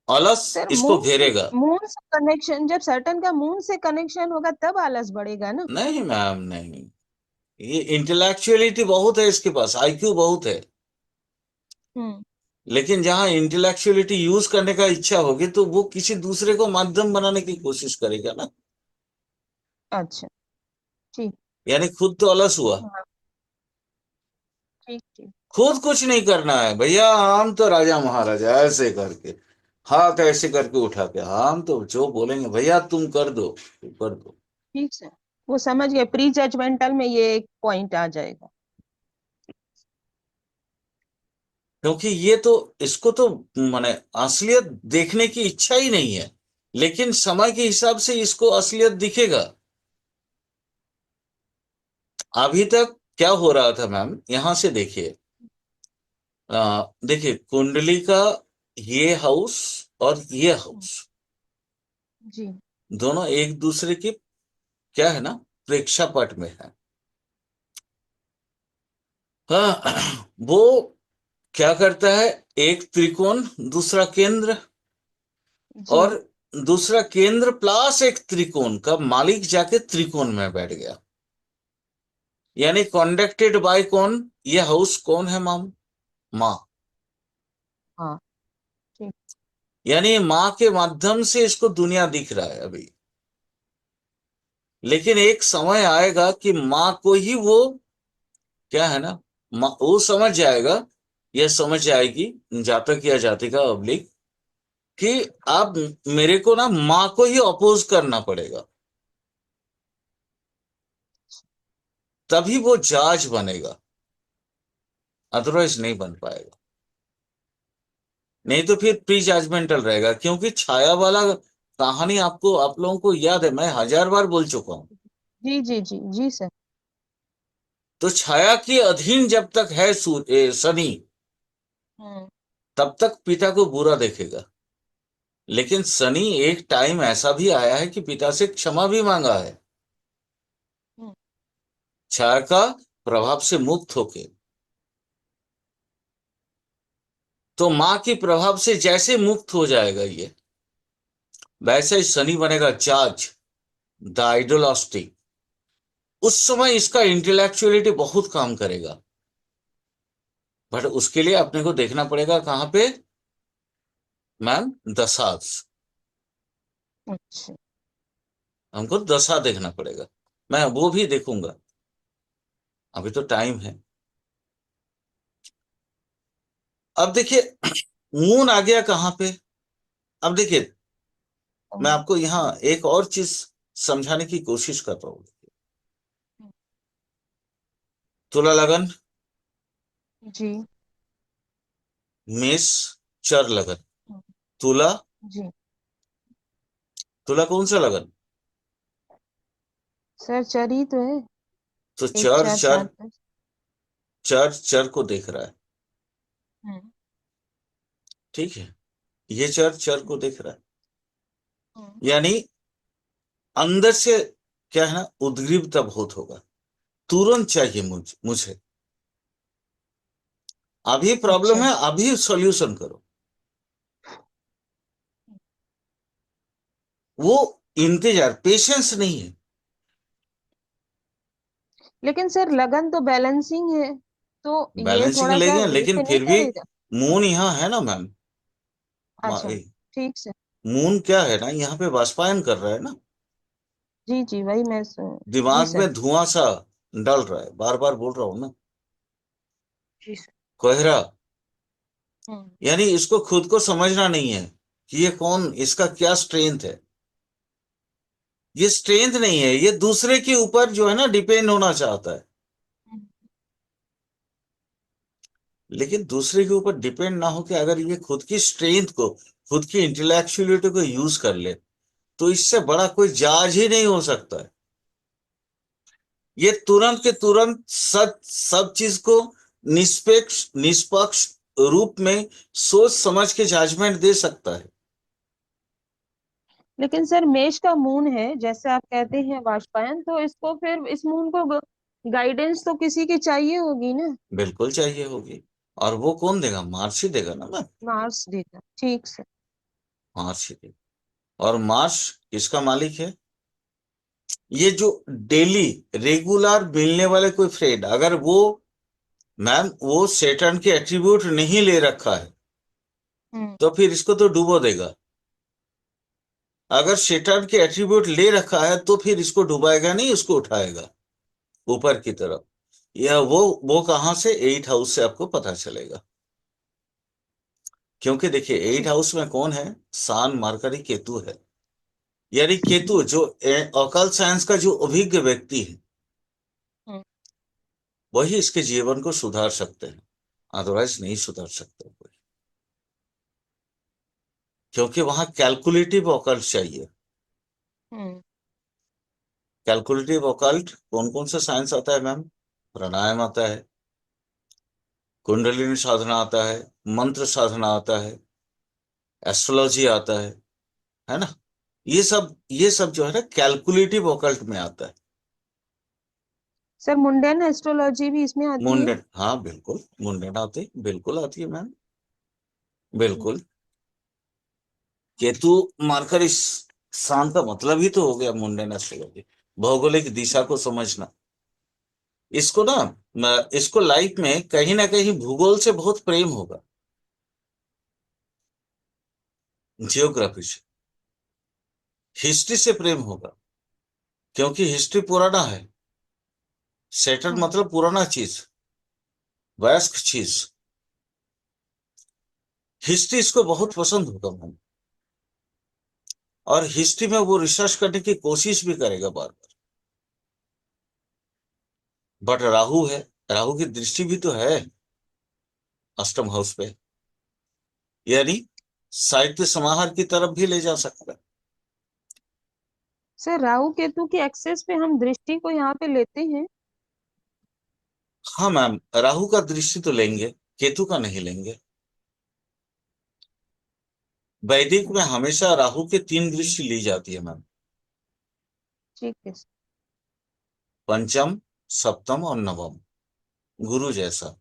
आलस सर इसको मून से, घेरेगा। मून से कनेक्शन, जब सैटर्न का मून से कनेक्शन होगा तब आलस बढ़ेगा ना। नहीं मैम, नहीं। ये इंटेलेक्चुअलिटी बहुत है इसके पास, आईक्यू बहुत है। हम्म। लेकिन जहां इंटेलेक्चुअलिटी यूज करने का इच्छा होगी तो वो किसी दूसरे को माध्यम बनाने की कोशिश करेगा ना। अच्छा। ठीक। यानी खुद तो अलस हुआ। हाँ। ठीक ठीक। खुद कुछ नहीं करना है भैया, हम तो राजा महाराजा ऐसे करके, हाथ ऐसे करके उठा के, हम तो जो बोलेंगे भैया तुम कर दो, तुम कर दो। ठीक सर, वो समझ गए, प्री जजमेंटल में ये एक पॉइंट आ जाएगा। क्योंकि ये तो, इसको तो माने असलियत देखने की इच्छा ही नहीं है, लेकिन समय के हिसाब से इसको असलियत दिखेगा। अभी तक क्या हो रहा था मैम, यहां से देखिए, देखिए कुंडली का ये हाउस और ये हम्म। हाउस, जी। दोनों एक दूसरे की, क्या है ना, प्रेक्षापट में है। हाँ, वो क्या करता है, एक त्रिकोण, दूसरा केंद्र, जी। और दूसरा केंद्र प्लस एक त्रिकोण का मालिक जाके त्रिकोण में बैठ गया। यानी कॉन्डक्टेड बाय कौन, ये हाउस कौन है माम, माँ। हाँ। ठीक। यानी माँ के माध्यम से इसको दुनिया दिख रहा है अभी। लेकिन एक समय आएगा कि माँ को ही वो, क्या है ना, माँ वो समझ जाएगा, यह समझ जाएगी, जातक या जातिका अब्लिक, कि अब मेरे को ना माँ को ही अपोज करना पड़ेगा, तभी वो जज बनेगा, अदरवाइज नहीं बन पाएगा। नहीं तो फिर प्री जजमेंटल रहेगा, क्योंकि छाया वाला कहानी आपको, आप लोगों को याद है, मैं 1000 बार बोल चुका हूं। जी जी जी जी सर। तो छाया के अधीन जब तक है शनि, हम्म। तब तक पिता को बुरा देखेगा। लेकिन शनि एक टाइम ऐसा भी आया है कि पिता से क्षमा भी मांगा है, हम्म। छाया का प्रभाव से मुक्त होके। तो माँ के प्रभाव से जैसे मुक्त हो जाएगा ये, वैसे ही शनि बनेगा जज, द आइडोलॉस्टिक। उस समय इसका इंटेलेक्चुअलिटी बहुत काम करेगा। बट उसके लिए अपने को देखना पड़ेगा कहाँ पे मैम, दशास। अच्छा। हमको दशा देखना पड़ेगा, मैं वो भी देखूंगा, अभी तो टाइम है। अब देखिए, मून आ गया कहाँ पे। अब देखिए, मैं हम्म। आपको यहाँ एक और चीज समझाने की कोशिश कर रहा हूँ। तुला लगन, जी। मेष, चर लगन, हम्म। तुला, जी। तुला कौन सा लगन, सर चर ही तो है। तो एक चर चार चर, सात दस। चर चर को देख रहा है। हम्म। ठीक है। ये चर चर को देख रहा है। हम्म। यानी अंदर से क्या है ना, उद्ग्रीवता बहुत होगा, तुरंत चाहिए मुझे, अभी प्रॉब्लम अच्छा। है, अभी सॉल्यूशन करो। वो इंतजार, पेशेंस नहीं है। लेकिन सर लगन तो बैलेंसिंग है, तो ये बैलेंसिंग थोड़ा सा लेंगे, लेकिन वीक नहीं फिर भी करेगा? मून यहाँ है ना मैम। अच्छा। ठीक से। मून क्या है ना, यहाँ पे वाष्पायन कर रहा है ना, जी जी, वही मैं जी दिमाग सर। में धुआं सा डल रहा है, बार बार बोल रहा हूं ना, जी सर। कोहरा। हम्म। यानी इसको खुद को समझना नहीं है कि ये कौन, इसका क्या स्ट्रेंथ है। ये स्ट्रेंथ नहीं है, ये दूसरे के ऊपर जो है ना डिपेंड होना चाहता है। हम्म। लेकिन दूसरे के ऊपर डिपेंड ना होकर अगर ये खुद की स्ट्रेंथ को, खुद की इंटेलेक्चुअलिटी को यूज कर ले, तो इससे बड़ा कोई जाज ही नहीं हो सकता है। ये तुरंत के तुरंत सब सब चीज को निष्पक्ष रूप में सोच समझ के जजमेंट दे सकता है। लेकिन सर मेष का मून है, जैसे आप कहते हैं वाष्पायन, तो इसको फिर इस मून को गाइडेंस तो किसी की चाहिए होगी ना? बिल्कुल चाहिए होगी। और वो कौन देगा, मार्स ही देगा ना मैम। मार्स देगा, ठीक से। मार्स ही देगा। और मार्स किसका मालिक है? ये जो डेली रेगुलर मिलने वाले कोई फ्रेंड, अगर वो मैम वो सेटर्न के एट्रीब्यूट नहीं ले रखा है, हम्म। तो फिर इसको तो डुबो देगा। अगर सेटर्न के एट्रीब्यूट ले रखा है तो फिर इसको डुबाएगा नहीं, उसको उठाएगा ऊपर की तरफ। यह वो कहां से, 8 हाउस से आपको पता चलेगा। क्योंकि देखिए एट ठीक। हाउस में कौन है, सान मरकरी केतु है। यानी केतु जो ऑकल्ट साइंस का जो अभिज्ञ व्यक्ति है, हम्म। वही इसके जीवन को सुधार सकते हैं, अदरवाइज नहीं सुधार सकते कोई। क्योंकि वहां कैलकुलेटिव ऑकल्ट चाहिए। हम्म। कैलकुलेटिव ऑकल्ट कौन कौन सा साइंस आता है मैम? प्राणायाम आता है, कुंडलिनी साधना आता है, मंत्र साधना आता है, एस्ट्रोलॉजी आता है ना। ये सब जो है ना कैलकुलेटिव ऑकल्ट में आता है। सर मुंडेन एस्ट्रोलॉजी भी इसमें आती है? मुंडन, हाँ बिल्कुल मुंडन आती, बिल्कुल आती है मैम, ठीक। बिल्कुल। केतु मार्कर इस स्थान का मतलब ही तो हो गया मुंडन एस्ट्रोलॉजी, भौगोलिक दिशा को समझना। इसको ना इसको लाइफ में कहीं ना कहीं भूगोल से बहुत प्रेम होगा, जियोग्राफी से, हिस्ट्री से प्रेम होगा। क्योंकि हिस्ट्री पुराना है, सेटल हम्म। मतलब पुराना चीज, वयस्क चीज। हिस्ट्री इसको बहुत पसंद होगा मैम। और हिस्ट्री में वो रिसर्च करने की कोशिश भी करेगा बार बार। बट राहु है, राहु की दृष्टि भी तो है अष्टम हाउस पे, यानी साहित्य समाहार की तरफ भी ले जा सकता है। सर राहु केतु की एक्सेस पे हम दृष्टि को यहाँ पे लेते हैं? हाँ मैम, राहु का दृष्टि तो लेंगे, केतु का नहीं लेंगे। वैदिक में अच्छा। हमेशा राहु के 3 दृष्टि ली जाती है मैम, ठीक है पंचम, सप्तम और नवम, गुरु जैसा।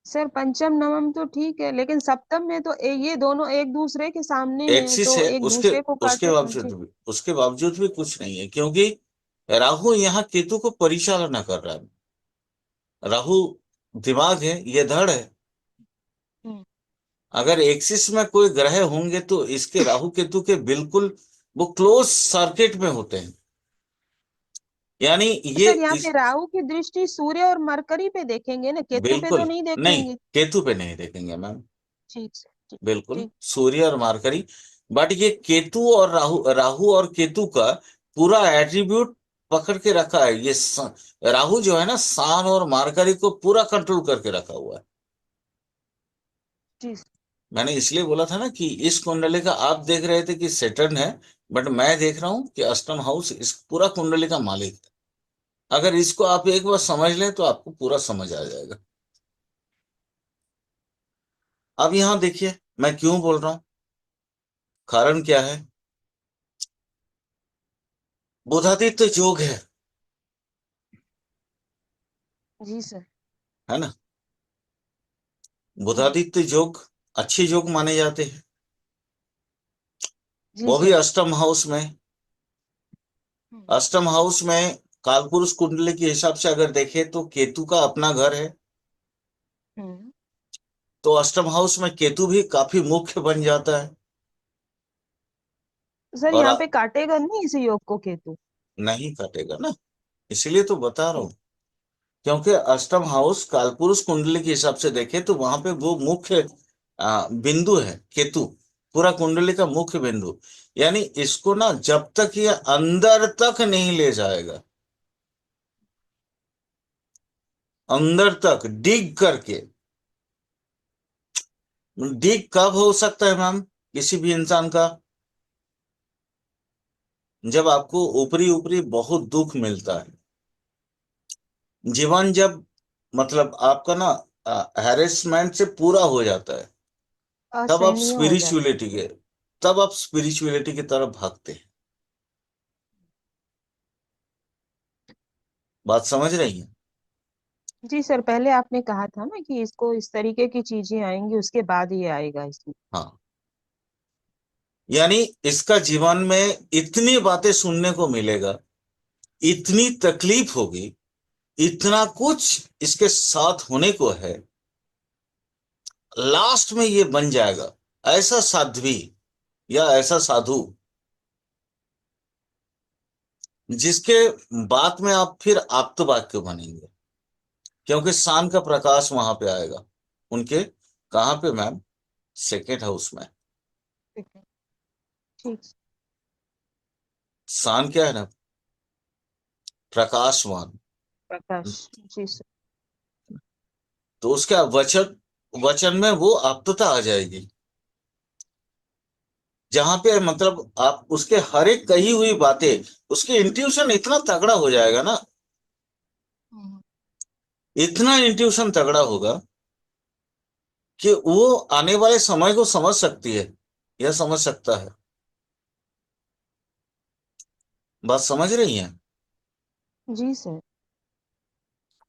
सर। पंचम नवम तो ठीक है, लेकिन सप्तम में तो ये दोनों एक दूसरे के सामने हैं, एक्सिस तो है, एक उसके दूसरे को उसके काटे। बावजूद जी। भी, उसके बावजूद भी कुछ नहीं है, क्योंकि राहु यहाँ केतु को परिचालना कर रहा है। राहु दिमाग है, ये धड़ है। हम्म। अगर एक्सिस में कोई ग्रह होंगे तो इसके राहु केतु के बिल्कुल वो क्लोज सर्किट में होते हैं। यानी तो ये सर यहाँ पे इस, राहु की दृष्टि सूर्य और मरकरी पे देखेंगे ना, केतु पे तो बिल्कुल नहीं नहीं, देखेंगे? केतु पे नहीं देखेंगे मैम। ठीक से। ठीक। बिल्कुल ठीक। सूर्य और मार्करी। बट ये केतु और राहु, राहु और केतु का पूरा एट्रीब्यूट पकड़ के रखा है। राहु जो है ना सान और मार्करी को पूरा कंट्रोल करके रखा हुआ है। जी। मैंने इसलिए बोला था ना कि इस कुंडली का आप देख रहे थे कि सेटर्न है, बट मैं देख रहा हूं कि अष्टम हाउस इस पूरा कुंडली का मालिक है। अगर इसको आप एक बार समझ लें तो आपको पूरा समझ आ जाएगा। अब यहां देखिए मैं क्यों बोल रहा हूं, कारण क्या है? बुधादित्य योग है जी सर। है ना? हम्म। बुधादित्य योग अच्छे योग माने जाते हैं, जी वो भी सर। अष्टम हाउस में। हम्म। अष्टम हाउस में कालपुरुष कुंडली के हिसाब से अगर देखें तो केतु का अपना घर है, हम्म। तो अष्टम हाउस में केतु भी काफी मुख्य बन जाता है। सर और यहाँ पे काटेगा नहीं इस योग को केतु? नहीं कटेगा ना, इसीलिए तो बता रहा ठीक। हूं। क्योंकि अष्टम हाउस कालपुरुष कुंडली के हिसाब से देखें तो वहां पे वो मुख्य बिंदु है केतु, पूरा कुंडली का मुख्य बिंदु। यानी इसको ना जब तक ये अंदर तक नहीं ले जाएगा, अंदर तक डिग करके। डिग कब हो सकता है मैम किसी भी इंसान का? जब आपको ऊपरी ऊपरी बहुत दुख मिलता है, जीवन जब मतलब आपका ना हैरेसमेंट से पूरा हो जाता है, तब आप असहनीय हो जाता स्पिरिचुअलिटी के तब आप स्पिरिचुअलिटी की तरफ भागते हैं। बात समझ रही हैं? है। जी सर, पहले आपने कहा था ना कि इसको इस तरीके की चीजें आएंगी, उसके बाद ये आएगा इसमें। हाँ, यानी इसका जीवन में इतनी बातें सुनने को मिलेगा, इतनी तकलीफ होगी, इतना कुछ इसके साथ होने को है, लास्ट में ये बन जाएगा ऐसा साध्वी या ऐसा साधु जिसके बात में आप फिर आप्तवाक्य बनेंगे, क्योंकि शान का प्रकाश वहां पे आएगा उनके। कहाँ पे मैम? सेकेंड हाउस में। ठीक है। ठीक। शान क्या है ना? प्रकाशवान। प्रकाश। जी सर। तो उसका वचन, वचन में वो आप्तता आ जाएगी, जहां पे मतलब आप उसके हर एक कही हुई बातें, उसके इंट्यूशन इतना तगड़ा हो जाएगा ना, हम्म। इतना इंट्यूशन तगड़ा होगा कि वो आने वाले समय को समझ सकती है या समझ सकता है। बात समझ रही हैं? जी सर।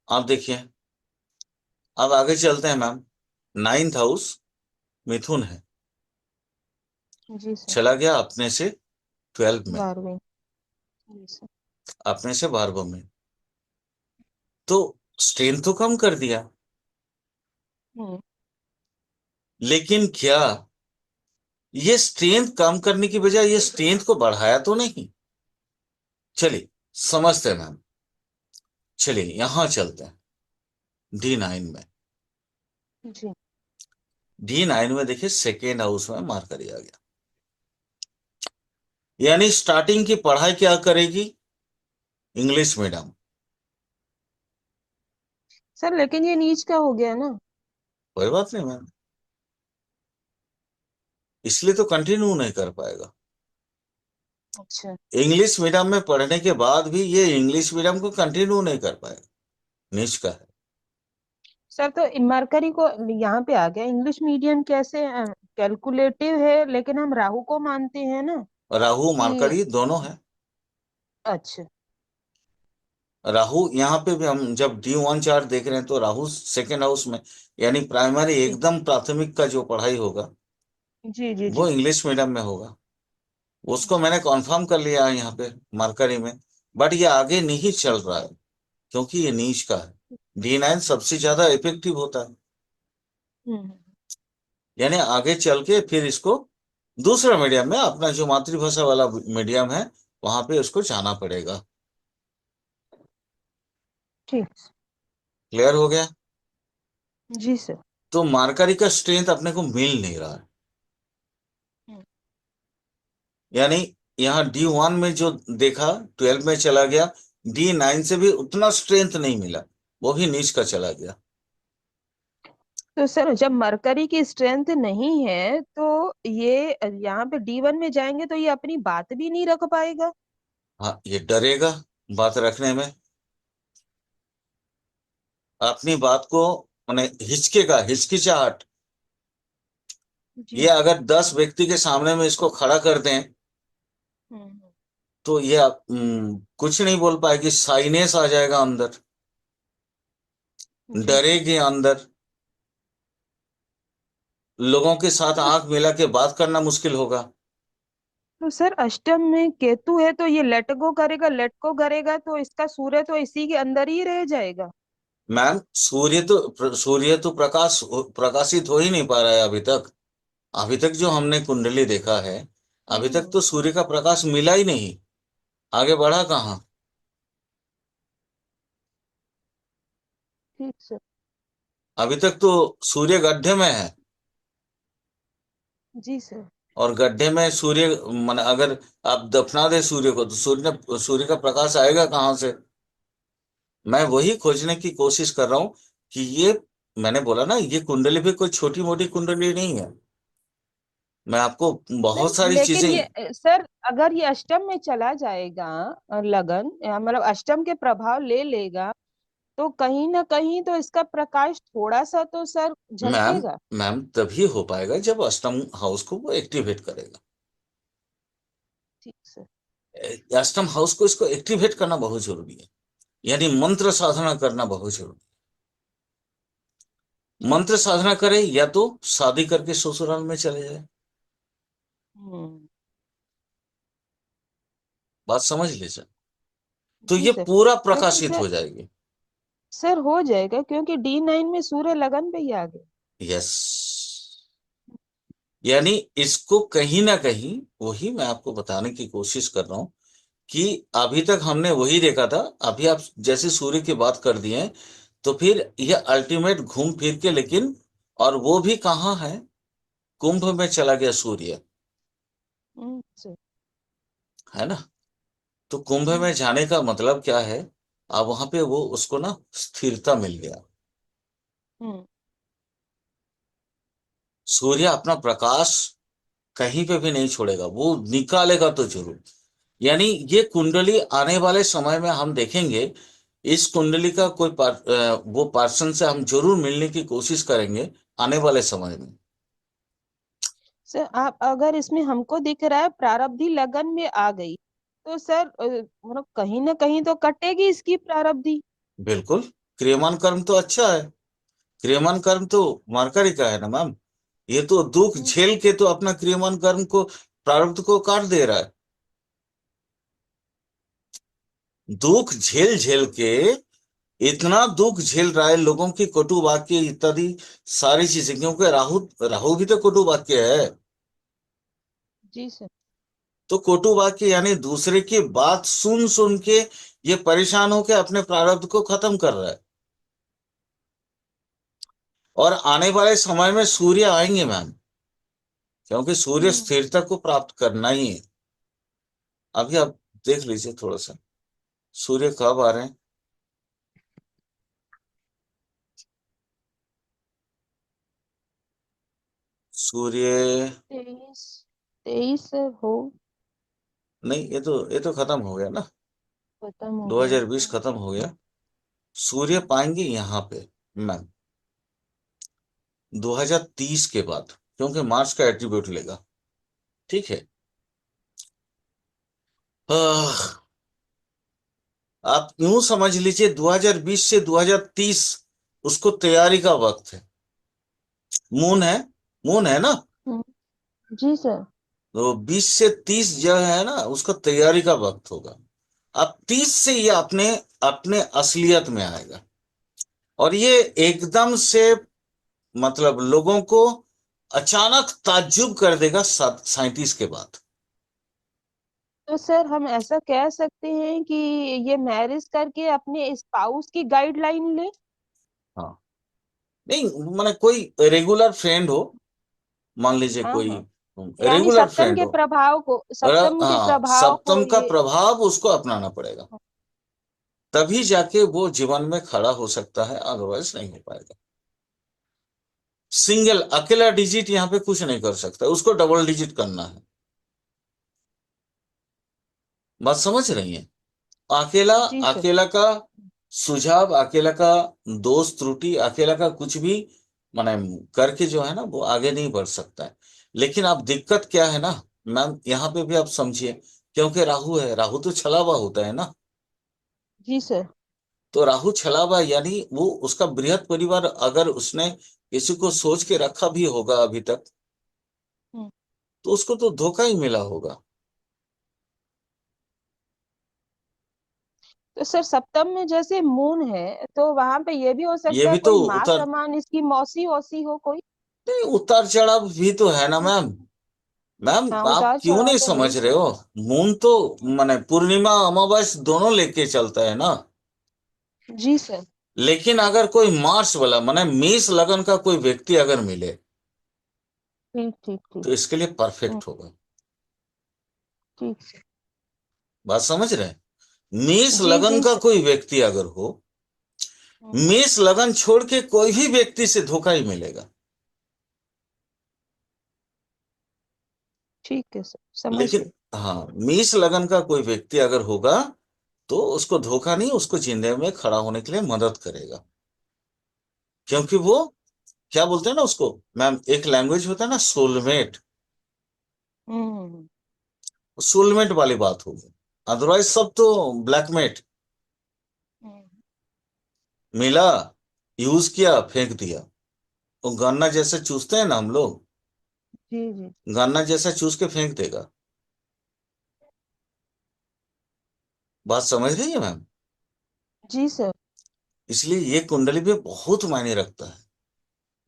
आप देखिए, अब आगे चलते हैं मैम। नाइन्थ हाउस मिथुन है, जी सर। चला गया अपने से 12 में, 12वीं। जी सर। अपने से 12 में, तो स्ट्रेंथ तो कम कर दिया, हम्म। लेकिन क्या ये स्ट्रेंथ कम करने की बजाय ये स्ट्रेंथ को बढ़ाया तो नहीं? चलिए समझते हैं मैम, चलिए यहां चलते हैं D9 में। जी। D9 में देखिए सेकेंड हाउस में मार्कर आ गया, यानी स्टार्टिंग की पढ़ाई क्या करेगी? English medium. सर लेकिन ये नीच का हो गया ना? कोई बात नहीं मैम, इसलिए तो कंटिन्यू नहीं कर पाएगा। अच्छा। इंग्लिश मीडियम में पढ़ने के बाद भी ये इंग्लिश मीडियम को कंटिन्यू नहीं कर पाएगा, नीच का है। सर तो मरकरी को यहाँ पे आ गया, इंग्लिश मीडियम कैसे? कैलकुलेटिव है, लेकिन हम राहु को मानते हैं ना राहु कि। मार्करी दोनों है। अच्छा। राहु यहाँ पे भी हम जब D1 चार्ट देख रहे हैं तो राहु सेकेंड हाउस में, यानी प्राइमरी जी एकदम प्राथमिक का जो पढ़ाई होगा जी जी वो जी। इंग्लिश मीडियम में होगा। उसको जी मैंने कॉन्फर्म कर लिया है यहाँ पे मार्करी में। बट ये आगे नहीं चल रहा है क्योंकि ये नीच का है। D9 सबसे ज्यादा इफेक्टिव होता है, हम्म। यानी आगे चल के फिर इसको दूसरा मीडियम में, अपना जो मातृभाषा वाला मीडियम है वहां पे उसको जाना पड़ेगा। ठीक। क्लियर हो गया? जी सर। तो मार्करी का स्ट्रेंथ अपने को मिल नहीं रहा है, हम्म। यानी यहाँ D1 में जो देखा 12 में चला गया, D9 से भी उतना स्ट्रेंथ नहीं मिला, वो भी नीच का चला गया। तो सर जब मरकरी की स्ट्रेंथ नहीं है तो ये यहाँ पे D1 में जाएंगे तो ये अपनी बात भी नहीं रख पाएगा। हाँ, ये डरेगा बात रखने में, अपनी बात को, माने हिचकेगा, हिचकिचाहट। जी ये सर। अगर 10 व्यक्ति के सामने में इसको खड़ा कर दें हम्म। तो ये कुछ नहीं बोल पाएगी, साइनेस आ जाएगा अंदर, जी सर। डरेगी अंदर, लोगों के साथ तो आंख मिला के बात करना मुश्किल होगा। तो सर अष्टम में केतु है तो ये लेट गो करेगा तो इसका सूर्य तो इसी के अंदर ही रह जाएगा। मैम सूर्य तो प्रकाशित हो ही नहीं पा रहा है अभी तक। अभी तक जो हमने कुंडली देखा है, अभी तक तो हम्म। सूर्य का प्रकाश मिला ही नहीं, आगे बढ़ा कहाँ। ठीक सर। अभी तक तो सूर्य गड्ढे में है, जी सर। और गड्ढे में सूर्य, मन अगर आप दफना दे सूर्य को तो सूर्य का प्रकाश आएगा कहाँ से। मैं वही खोजने की कोशिश कर रहा हूं कि ये, मैंने बोला ना, ये कुंडली भी कोई छोटी मोटी कुंडली नहीं है। मैं आपको बहुत नहीं सारी लेकिन चीजें। ये सर अगर ये अष्टम में चला जाएगा लगन मतलब अष्टम के प्रभाव ले लेगा तो कहीं ना कहीं तो इसका प्रकाश थोड़ा सा तो सर मैम झलकेगा। मैम तभी हो पाएगा जब अष्टम हाउस को वो एक्टिवेट करेगा। ठीक सर। अष्टम हाउस को इसको एक्टिवेट करना बहुत जरूरी है, यानी मंत्र साधना करना बहुत जरूरी है। ठीक मंत्र सर। साधना करे या तो शादी करके ससुराल में चले जाए। हम्म। बात समझ लीजिए, तो जी ये सर। पूरा लेकिन प्रकाशित सर हो जाएगी। सर हो जाएगा क्योंकि D9 में सूर्य लगन पे ही आ गए। यस, यानी इसको कहीं ना कहीं, वही मैं आपको बताने की कोशिश कर रहा हूं कि अभी तक हमने वही देखा था। अभी आप जैसे सूर्य की बात कर दिए हैं, तो फिर यह अल्टीमेट घूम फिर के, लेकिन और वो भी कहाँ है, कुंभ में चला गया सूर्य, सर। है ना। तो कुंभ में हम्म। जाने का मतलब क्या है, अब वहां पे वो उसको ना स्थिरता मिल गया। हम्म। सूर्य अपना प्रकाश कहीं पे भी नहीं छोड़ेगा, वो निकालेगा तो जरूर। यानी ये कुंडली आने वाले समय में हम देखेंगे, इस कुंडली का कोई वो पर्सन से हम जरूर मिलने की कोशिश करेंगे आने वाले समय में। सर आप अगर इसमें हमको दिख रहा है प्रारब्धि लगन में आ गई तो सर मतलब कहीं ना कहीं तो कटेगी इसकी प्रारब्धि। बिल्कुल, क्रियमान कर्म तो अच्छा है। क्रियमान कर्म तो मरकरी का है ना मैम। ये तो दुख हम्म। झेल के तो अपना क्रियमान कर्म को, प्रारब्ध को काट दे रहा है। दुख झेल झेल के, इतना दुख झेल रहा है, लोगों की कटु वाक्य इत्यादि सारी चीजें, क्योंकि राहु राहु भी तो कटु वाक्य है। जी सर। तो कटु वाक्य यानी दूसरे की बात सुन सुन के ये परेशान होकर अपने प्रारब्ध को खत्म कर रहा है। और आने वाले समय में सूर्य आएंगे मैम, क्योंकि सूर्य हम्म। स्थिरता को प्राप्त करना ही है। अभी आप देख लीजिए थोड़ा सा, सूर्य कब आ रहे हैं। सूर्य, 23। 23 हो। नहीं, ये तो खत्म हो गया ना। खत्म हो गया। 2020 खत्म हो गया। सूर्य पाएंगे यहाँ पे मैम 2030 के बाद, क्योंकि मार्स का एट्रीब्यूट लेगा। ठीक है। आह, आप यूं समझ लीजिए 2020 से 2030 उसको तैयारी का वक्त है। मून है, मून है ना। हम्म। जी सर। तो 20 से 30 जो है ना, उसका तैयारी का वक्त होगा। अब 30 से ये अपने अपने असलियत में आएगा, और ये एकदम से, मतलब लोगों को अचानक ताज्जुब कर देगा 37 के बाद। तो सर हम ऐसा कह सकते हैं कि ये मैरिज करके अपने स्पाउस की गाइडलाइन ले। हाँ, नहीं, माने कोई रेगुलर फ्रेंड हो, मान लीजिए हाँ कोई हाँ। यानी रेगुलर फ्रेंड हो। सप्तम के हाँ, प्रभाव को सप्तम का ये। प्रभाव उसको अपनाना पड़ेगा, तभी जाके वो जीवन में खड़ा हो सकता है, अदरवाइज नहीं हो पाएगा। सिंगल अकेला डिजिट यहाँ पे कुछ नहीं कर सकता, उसको डबल डिजिट करना है। बात समझ रही है। अकेला, जी सर। अकेला का सुझाव, अकेला का दोष त्रुटि, अकेला का कुछ भी माने करके जो है ना वो आगे नहीं बढ़ सकता है। लेकिन अब दिक्कत क्या है ना मैम, यहाँ पे भी आप समझिए, क्योंकि राहु है, राहु तो छलावा होता है ना। जी सर। तो राहु छलावा यानी वो उसका बृहद परिवार अगर उसने किसी को सोच के रखा भी होगा अभी तक, हम्म। तो उसको तो धोखा ही मिला होगा। तो सर सप्तम में जैसे मून है, तो वहां पे ये भी हो ये सकता है भी तो कोई माँ उतार, समान इसकी मौसी वौसी हो कोई। नहीं उतार चढ़ाव भी तो है ना मैम। मैम हाँ, आप उतार क्यों चढ़ाव नहीं तो है ही समझ रहे सर। हो? मून तो माने पूर्णिमा अमावस्या दोनों लेके चलता है ना। जी सर। लेकिन अगर कोई मार्स वाला माने मेष लगन का कोई व्यक्ति अगर मिले, ठीक ठीक ठीक। तो इसके लिए हम्म। परफेक्ट होगा। ठीक सर। बात समझ रहे हैं? मेष जी लगन जी का सर। कोई व्यक्ति अगर हो, हम्म। मेष लगन छोड़ के कोई भी व्यक्ति से धोखा ही मिलेगा। ठीक है सर, समझ लेकिन गए। हाँ, मेष लगन का कोई व्यक्ति अगर होगा, तो उसको धोखा नहीं, उसको जिंदगी में खड़ा होने के लिए मदद करेगा। क्योंकि वो क्या बोलते हैं ना उसको मैम, एक लैंग्वेज होता है ना सोलमेट, हम्म। सोलमेट वाली बात होगी। अदरवाइज सब तो ब्लैकमेट, हम्म। मिला, यूज किया, फेंक दिया। वो गन्ना जैसे चूसते हैं ना हम लोग, जी जी। गन्ना जैसा चूस के फेंक देगा। बात समझ रही है मैम? जी सर। इसलिए ये कुंडली भी बहुत मायने रखता है।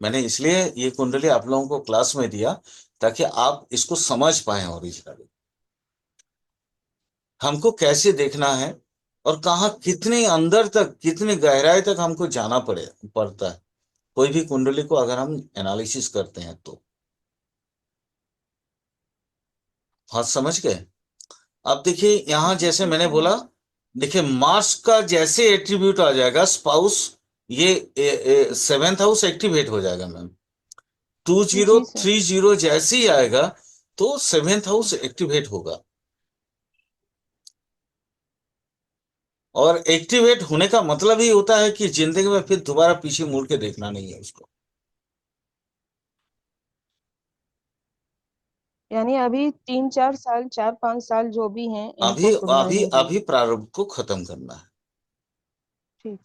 मैंने इसलिए ये कुंडली आप लोगों को क्लास में दिया, ताकि आप इसको समझ पाए ओरिजिनली, हमको कैसे देखना है, और कहाँ कितने अंदर तक, कितनी गहराई तक हमको जाना पड़ता है कोई भी कुंडली को अगर हम एनालिसिस करते हैं तो। हाँ समझ गए? अब देखिए यहां जी जैसे जी मैंने समझ। बोला, देखिए मार्स का जैसे एट्रीब्यूट आ जाएगा स्पाउस, ये सेवेंथ हाउस एक्टिवेट हो जाएगा मैम। टू जीरो जी सर। थ्री जीरो जैसे ही आएगा, तो सेवेंथ हाउस एक्टिवेट होगा। और एक्टिवेट होने का मतलब ही होता है कि जिंदगी में फिर दोबारा पीछे मुड़ के देखना नहीं है उसको। यानी अभी 3 4 साल, 4 5 साल जो भी हैं इनको अभी अभी सुधारने के अभी लिए। प्रारब्ध को खत्म करना है। ठीक।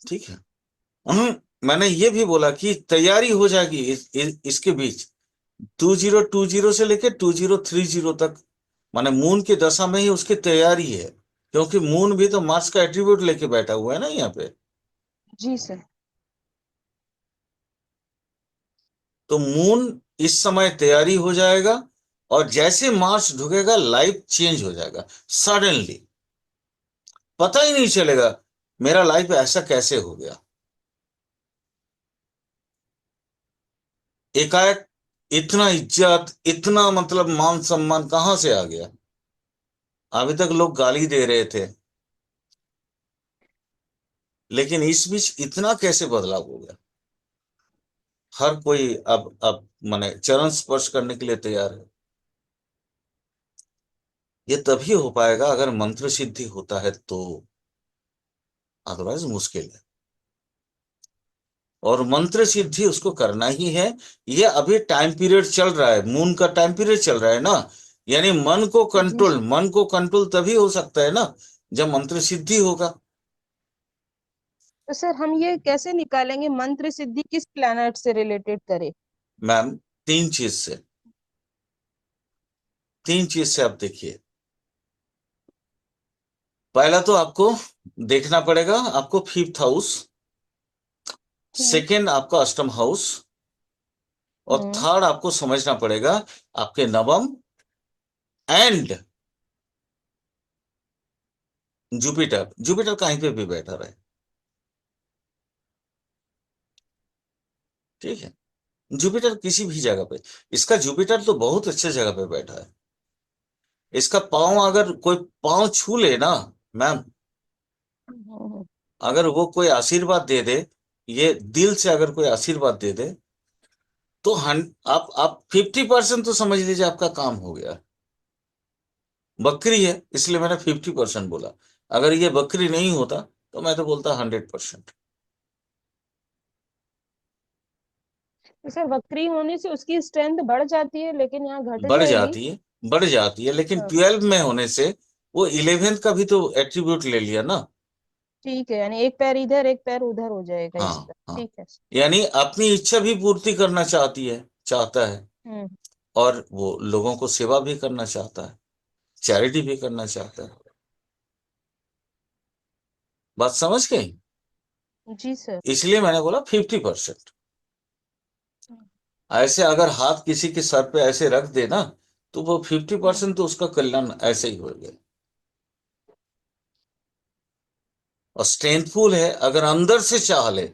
ठीक है। मैंने ये भी बोला कि तैयारी हो जाएगी इसके बीच, 2020 से लेके 2030 तक, माने मून की दशा में ही उसकी तैयारी है। क्योंकि मून भी तो मार्स का एट्रीब्यूट लेके बैठा हुआ है ना यहाँ पे। जी सर। तो मून इस समय तैयारी हो जाएगा, और जैसे मार्स ढुकेगा लाइफ चेंज हो जाएगा सडनली। पता ही नहीं चलेगा मेरा लाइफ ऐसा कैसे हो गया, एकाएक इतना इज्जत, इतना मतलब मान सम्मान कहाँ से आ गया। अभी तक लोग गाली दे रहे थे, लेकिन इस बीच इतना कैसे बदलाव हो गया। हर कोई अब माने चरण स्पर्श करने के लिए तैयार है। ये तभी हो पाएगा अगर मंत्र सिद्धि होता है तो, अदरवाइज मुश्किल है। और मंत्र सिद्धि उसको करना ही है। ये अभी टाइम पीरियड चल रहा है, मून का टाइम पीरियड चल रहा है ना। यानी जी सर। मन को कंट्रोल तभी हो सकता है ना, जब मंत्र सिद्धि होगा। तो सर हम ये कैसे निकालेंगे मंत्र सिद्धि किस प्लैनेट से रिलेटेड करे। मैम तीन चीज से, तीन चीज से आप देखिए। पहला तो आपको देखना पड़ेगा, आपको फिफ्थ हाउस, हम्म। सेकंड आपका अष्टम हाउस, और हम्म। थर्ड आपको समझना पड़ेगा आपके नवम एंड जुपिटर। जुपिटर कहीं पे भी बैठा रहे, ठीक है। जुपिटर किसी भी जगह पे, इसका जुपिटर तो बहुत अच्छे जगह पे बैठा है। इसका पाँव अगर कोई पाँव छू ले ना मैम, हम्म। अगर वो कोई आशीर्वाद दे दे, ये दिल से अगर कोई आशीर्वाद दे दे, तो आप 50% तो समझ लीजिए आपका काम हो गया। बकरी है इसलिए मैंने 50% बोला। अगर ये बकरी नहीं होता तो मैं तो बोलता 100%। तो सर वक्री होने से उसकी स्ट्रेंथ बढ़ जाती है, लेकिन यहाँ घट बढ़ जाएगी। जाती है, बढ़ जाती है, लेकिन हाँ, 12 में होने से वो 11th का भी तो एट्रीब्यूट ले लिया ना। ठीक है, यानी एक पैर इधर एक पैर उधर हो जाएगा हाँ इसका, हाँ। ठीक है। यानी अपनी इच्छा भी पूर्ति करना चाहती है, चाहता है, हम्म। और वो लोगों को सेवा भी करना चाहता है, चैरिटी भी करना चाहता है। बात समझ गई? जी सर। इसलिए मैंने बोला 50%। ऐसे अगर हाथ किसी के सर पे ऐसे रख देना, तो वो 50% तो उसका कल्याण ऐसे ही हो गया। और स्ट्रेंथफुल है, अगर अंदर से चाह ले,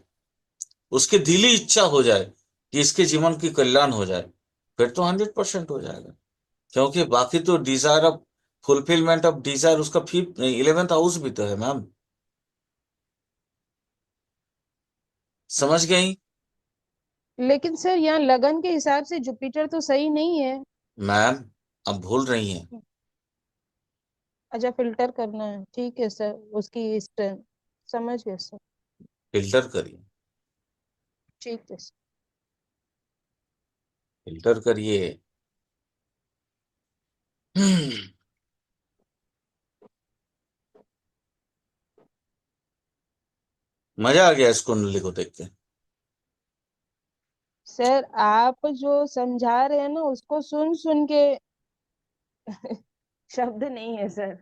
उसकी दिली इच्छा हो जाए कि इसके जीवन की कल्याण हो जाए, फिर तो 100% हो जाएगा। क्योंकि बाकी तो desire of fulfilment of desire उसका 11th हाउस भी तो है मैम। समझ गई? लेकिन सर यहाँ लगन के हिसाब से जुपिटर तो सही नहीं है। मैम, अब भूल रही हैं। अच्छा, फिल्टर करना है, ठीक है सर, उसकी स्ट्रेंथ समझ गए सर। फिल्टर करिए, ठीक है सर। फिल्टर करिए। हम्म, मजा आ गया इस कुंडली को देख के। सर आप जो समझा रहे हैं ना, उसको सुन सुन के शब्द नहीं है सर।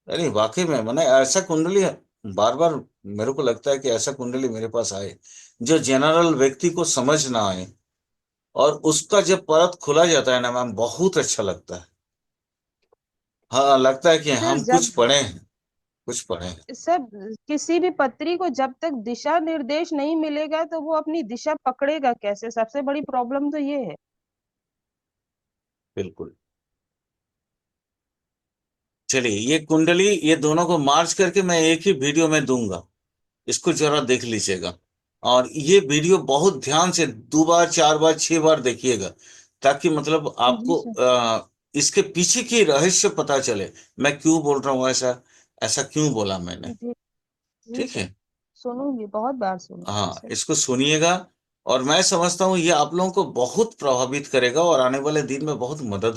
अरे वाकई में मैंने ऐसा कुंडली, बार बार मेरे को लगता है कि ऐसा कुंडली मेरे पास आए जो जनरल व्यक्ति को समझ ना आए, और उसका जब परत खुला जाता है ना मैम, बहुत अच्छा लगता है। हाँ, लगता है कि सर हम कुछ जब पढ़े हैं, कुछ पढ़े हैं। सब किसी भी पत्री को जब तक दिशा निर्देश नहीं मिलेगा तो वो अपनी दिशा पकड़ेगा कैसे? सबसे बड़ी प्रॉब्लम तो ये है। बिल्कुल। चलिए, ये कुंडली, ये दोनों को मार्च करके मैं एक ही वीडियो में दूंगा, इसको जरा देख लीजिएगा। और ये वीडियो बहुत ध्यान से 2 बार 4 बार 6 बार देखिएगा, ताकि मतलब जी आपको सर। इसके पीछे की रहस्य पता चले। मैं क्यों बोल रहा हूँ ऐसा, ऐसा क्यों बोला मैंने। जी। जी ठीक सर, है। सुनूंगी, बहुत बार सुनूंगी हाँ, सर। इसको सुनिएगा। और मैं समझता हूँ ये आप लोगों को बहुत प्रभावित करेगा, और आने वाले दिन में बहुत मदद